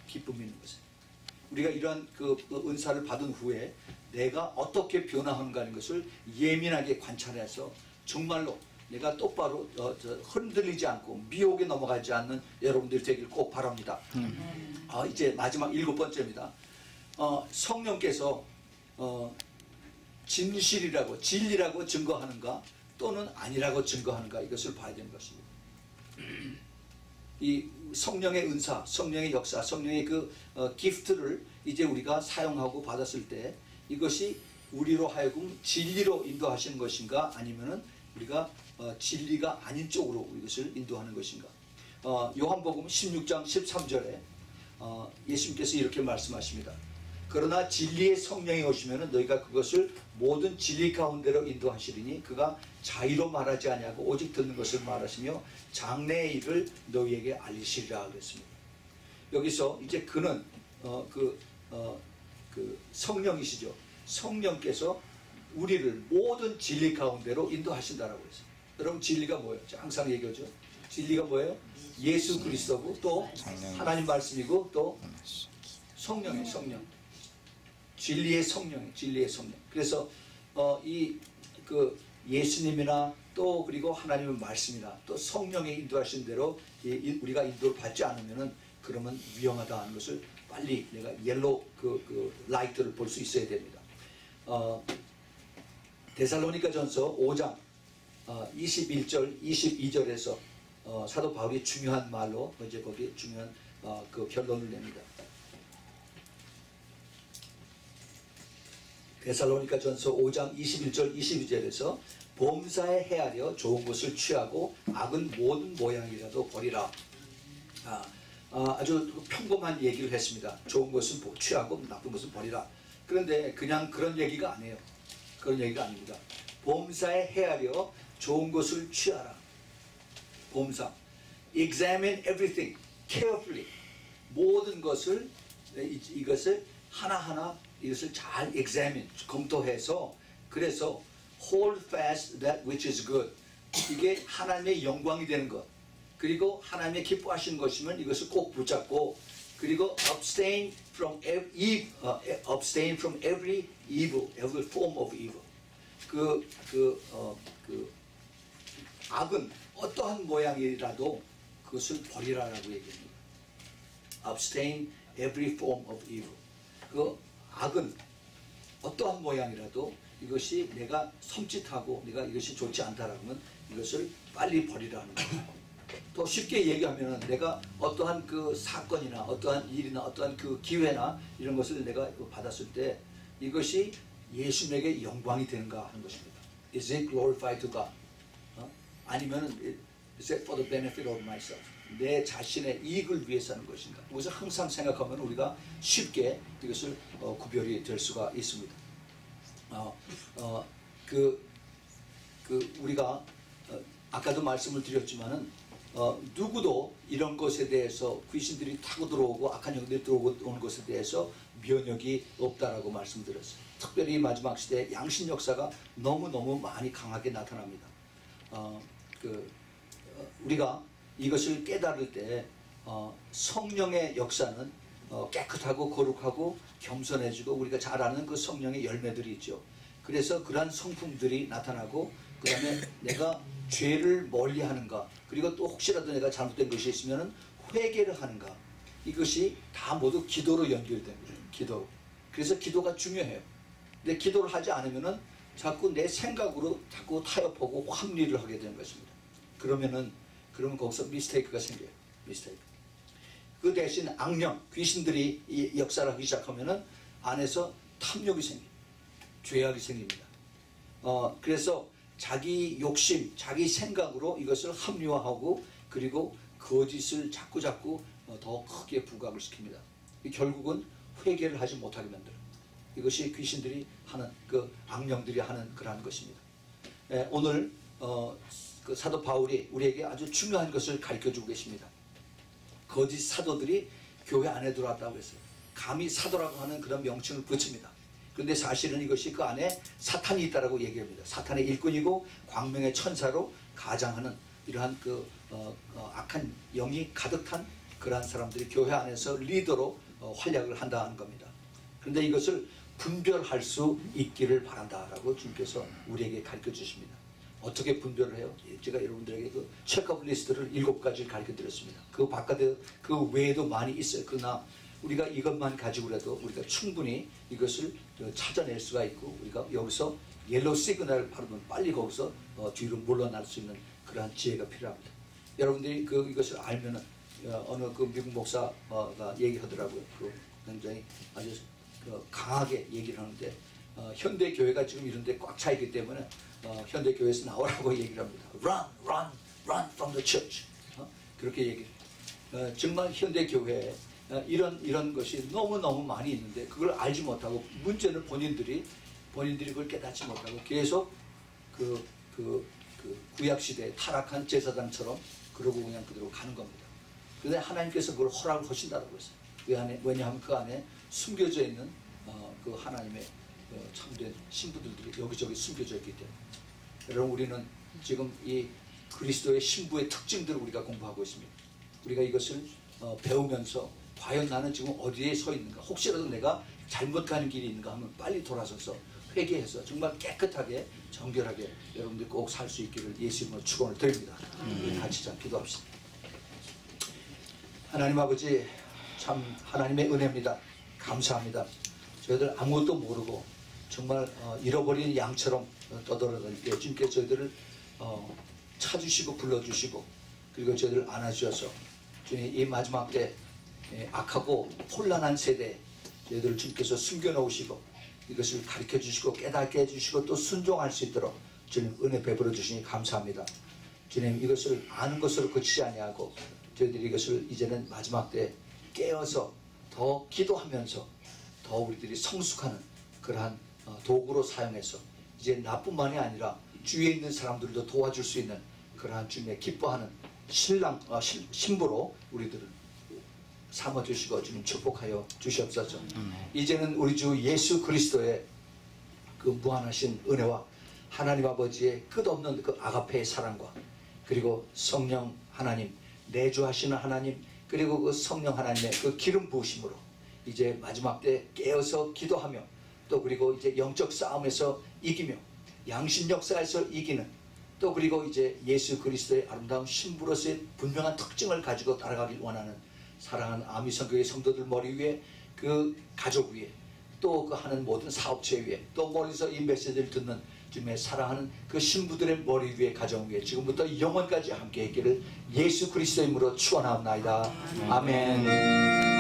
기쁨이 있는 것은. 우리가 이러한 그 은사를 받은 후에 내가 어떻게 변화하는가 하는 것을 예민하게 관찰해서 정말로 내가 똑바로 흔들리지 않고 미혹에 넘어가지 않는 여러분들이 되길 꼭 바랍니다. 이제 마지막 7번째입니다. 성령께서 진실이라고 진리라고 증거하는가 또는 아니라고 증거하는가 이것을 봐야 되는 것입니다. 이 성령의 은사, 성령의 역사, 성령의 그 기프트를 이제 우리가 사용하고 받았을 때 이것이 우리로 하여금 진리로 인도하시는 것인가 아니면은 우리가 진리가 아닌 쪽으로 이것을 인도하는 것인가. 요한복음 16장 13절에 예수님께서 이렇게 말씀하십니다. 그러나 진리의 성령이 오시면 너희가 그것을 모든 진리 가운데로 인도하시리니 그가 자의로 말하지 아니하고 오직 듣는 것을 말하시며 장래의 일을 너희에게 알리시리라 그랬습니다. 여기서 이제 그는 그 성령이시죠. 성령께서 우리를 모든 진리 가운데로 인도하신다라고 했어요. 여러분 진리가 뭐예요? 항상 얘기하죠. 진리가 뭐예요? 예수 그리스도고 또 하나님 말씀이고 또 성령이에요. 성령. 진리의 성령, 진리의 성령. 그래서 그 예수님이나 또 그리고 하나님의 말씀이나 또 성령의 인도하신 대로 우리가 인도를 받지 않으면은 그러면 위험하다 하는 것을 빨리 내가 옐로우 그 라이트를 볼 수 있어야 됩니다. 데살로니가전서 5장 21절, 22절에서 사도 바울이 중요한 말로 이제 거기에 중요한 그 결론을 냅니다. 데살로니가전서 5장 21절 22절에서 범사에 헤아려 좋은 것을 취하고 악은 모든 모양이라도 버리라. 아주 평범한 얘기를 했습니다. 좋은 것은 취하고 나쁜 것은 버리라. 그런데 그냥 그런 얘기가 아니에요. 그런 얘기가 아닙니다. 범사에 헤아려 좋은 것을 취하라. 범사. Examine everything carefully. 모든 것을 이것을 하나하나 이것을 잘 examine, 검토해서 그래서 hold fast that which is good. 이게 하나님의 영광이 되는 것. 그리고 하나님의 기뻐하시는 것이면 이것을 꼭 붙잡고 그리고 abstain from every evil, every form of evil. 악은 어떠한 모양이라도 그것을 버리라라고 얘기합니다. Abstain every form of evil. 그 악은 어떠한 모양이라도 이것이 내가 섬찟하고 내가 이것이 좋지 않다라면 이것을 빨리 버리라는 거예요. 더 쉽게 얘기하면 내가 어떠한 그 사건이나 어떠한 일이나 어떠한 그 기회나 이런 것을 내가 받았을 때 이것이 예수님에게 영광이 되는가 하는 것입니다. Is it glorified to God? 아니면 Is it for the benefit of myself? 내 자신의 이익을 위해서 하는 것인가? 이것을 항상 생각하면 우리가 쉽게 이것을 구별이 될 수가 있습니다. 우리가 아까도 말씀을 드렸지만은 누구도 이런 것에 대해서 귀신들이 타고 들어오고 악한 영들이 들어오는 것에 대해서 면역이 없다라고 말씀드렸어요. 특별히 마지막 시대에 양신 역사가 너무너무 많이 강하게 나타납니다. 우리가 이것을 깨달을 때 성령의 역사는 깨끗하고 거룩하고 겸손해지고 우리가 잘 아는 그 성령의 열매들이 있죠. 그래서 그러한 성품들이 나타나고 그 다음에 내가 죄를 멀리하는가 그리고 또 혹시라도 내가 잘못된 것이 있으면 회개를 하는가 이것이 다 모두 기도로 연결이 됩니다. 기도. 그래서 기도가 중요해요. 근데 기도를 하지 않으면 자꾸 내 생각으로 자꾸 타협하고 합리를 하게 되는 것입니다. 그러면 거기서 미스테이크가 생겨요. 미스테이크. 그 대신 악령, 귀신들이 이 역사를 하기 시작하면 안에서 탐욕이 생깁니다. 죄악이 생깁니다. 그래서 자기 욕심, 자기 생각으로 이것을 합리화하고 그리고 거짓을 자꾸 더 크게 부각을 시킵니다. 결국은 회개를 하지 못하게 만들어요. 이것이 귀신들이 하는 그 악령들이 하는 그러한 것입니다. 오늘 그 사도 바울이 우리에게 아주 중요한 것을 가르쳐주고 계십니다. 거짓 사도들이 교회 안에 들어왔다고 했어요. 감히 사도라고 하는 그런 명칭을 붙입니다. 그런데 사실은 이것이 그 안에 사탄이 있다라고 얘기합니다. 사탄의 일꾼이고 광명의 천사로 가장하는 이러한 그 악한 영이 가득한 그러한 사람들이 교회 안에서 리더로 활약을 한다는 겁니다. 그런데 이것을 분별할 수 있기를 바란다라고 주님께서 우리에게 가르쳐 주십니다. 어떻게 분별을 해요? 제가 여러분들에게 그 체크업 리스트를 7가지를 가르쳐 드렸습니다. 그 바깥에 그 외에도 많이 있어요. 그러나 우리가 이것만 가지고라도 우리가 충분히 이것을 찾아낼 수가 있고, 우리가 여기서 옐로우 시그널을 바르면 빨리 거기서 뒤로 물러날 수 있는 그러한 지혜가 필요합니다. 여러분들이 이것을 알면은 어느 그 미국 목사가 얘기하더라고요. 굉장히 아주 강하게 얘기를 하는데, 현대 교회가 지금 이런 데 꽉 차 있기 때문에 현대 교회에서 나오라고 얘기를 합니다. Run from the church. 그렇게 얘기해요. 정말 현대 교회에 이런 것이 너무너무 많이 있는데 그걸 알지 못하고, 문제는 본인들이 그걸 깨닫지 못하고 계속 그 구약시대에 타락한 제사장처럼 그러고 그냥 그대로 가는 겁니다. 그런데 하나님께서 그걸 허락을 하신다고 했어요. 왜냐하면 그 안에 숨겨져 있는 그 하나님의 참된 신부들이 여기저기 숨겨져 있기 때문에. 여러분, 우리는 지금 이 그리스도의 신부의 특징들을 우리가 공부하고 있습니다. 우리가 이것을 배우면서 과연 나는 지금 어디에 서 있는가, 혹시라도 내가 잘못 가는 길이 있는가 하면 빨리 돌아서서 회개해서 정말 깨끗하게 정결하게 여러분들 꼭 살 수 있기를 예수 이름으로 축원을 드립니다. 우리 같이 자 기도합시다. 하나님 아버지, 참 하나님의 은혜입니다. 감사합니다. 저희들 아무것도 모르고 정말 잃어버린 양처럼 떠돌아다닐 때 주님께서 저희들을 찾으시고 불러주시고, 그리고 저희들을 안아주셔서 주님 이 마지막 때 악하고 혼란한 세대에 저희들을 주님께서 숨겨놓으시고 이것을 가르쳐 주시고 깨닫게 해주시고 또 순종할 수 있도록 주님 은혜 베풀어 주시니 감사합니다. 주님, 이것을 아는 것으로 그치지 아니하고 저희들이 이것을 이제는 마지막 때 깨어서 더 기도하면서 더 우리들이 성숙하는 그러한 도구로 사용해서 이제 나뿐만이 아니라 주위에 있는 사람들도 도와줄 수 있는 그러한 주님의 기뻐하는 신부로 우리들을 삼아주시고 주님 축복하여 주시옵소서. 이제는 우리 주 예수 그리스도의 그 무한하신 은혜와 하나님 아버지의 끝없는 그 아가페의 사랑과, 그리고 성령 하나님, 내주하시는 하나님, 그리고 그 성령 하나님의 그 기름 부으심으로 이제 마지막 때 깨어서 기도하며, 또 그리고 이제 영적 싸움에서 이기며 양심 역사에서 이기는, 또 그리고 이제 예수 그리스도의 아름다운 신부로서의 분명한 특징을 가지고 따라가길 원하는 사랑하는 아미성교회 성도들 머리 위에, 그 가족 위에, 또 그 하는 모든 사업체 위에, 또 멀리서 이 메시지를 듣는 주님의 사랑하는 그 신부들의 머리 위에, 가정 위에 지금부터 영원까지 함께 있기를 예수 그리스도의 이름으로 축원하옵나이다. 아멘.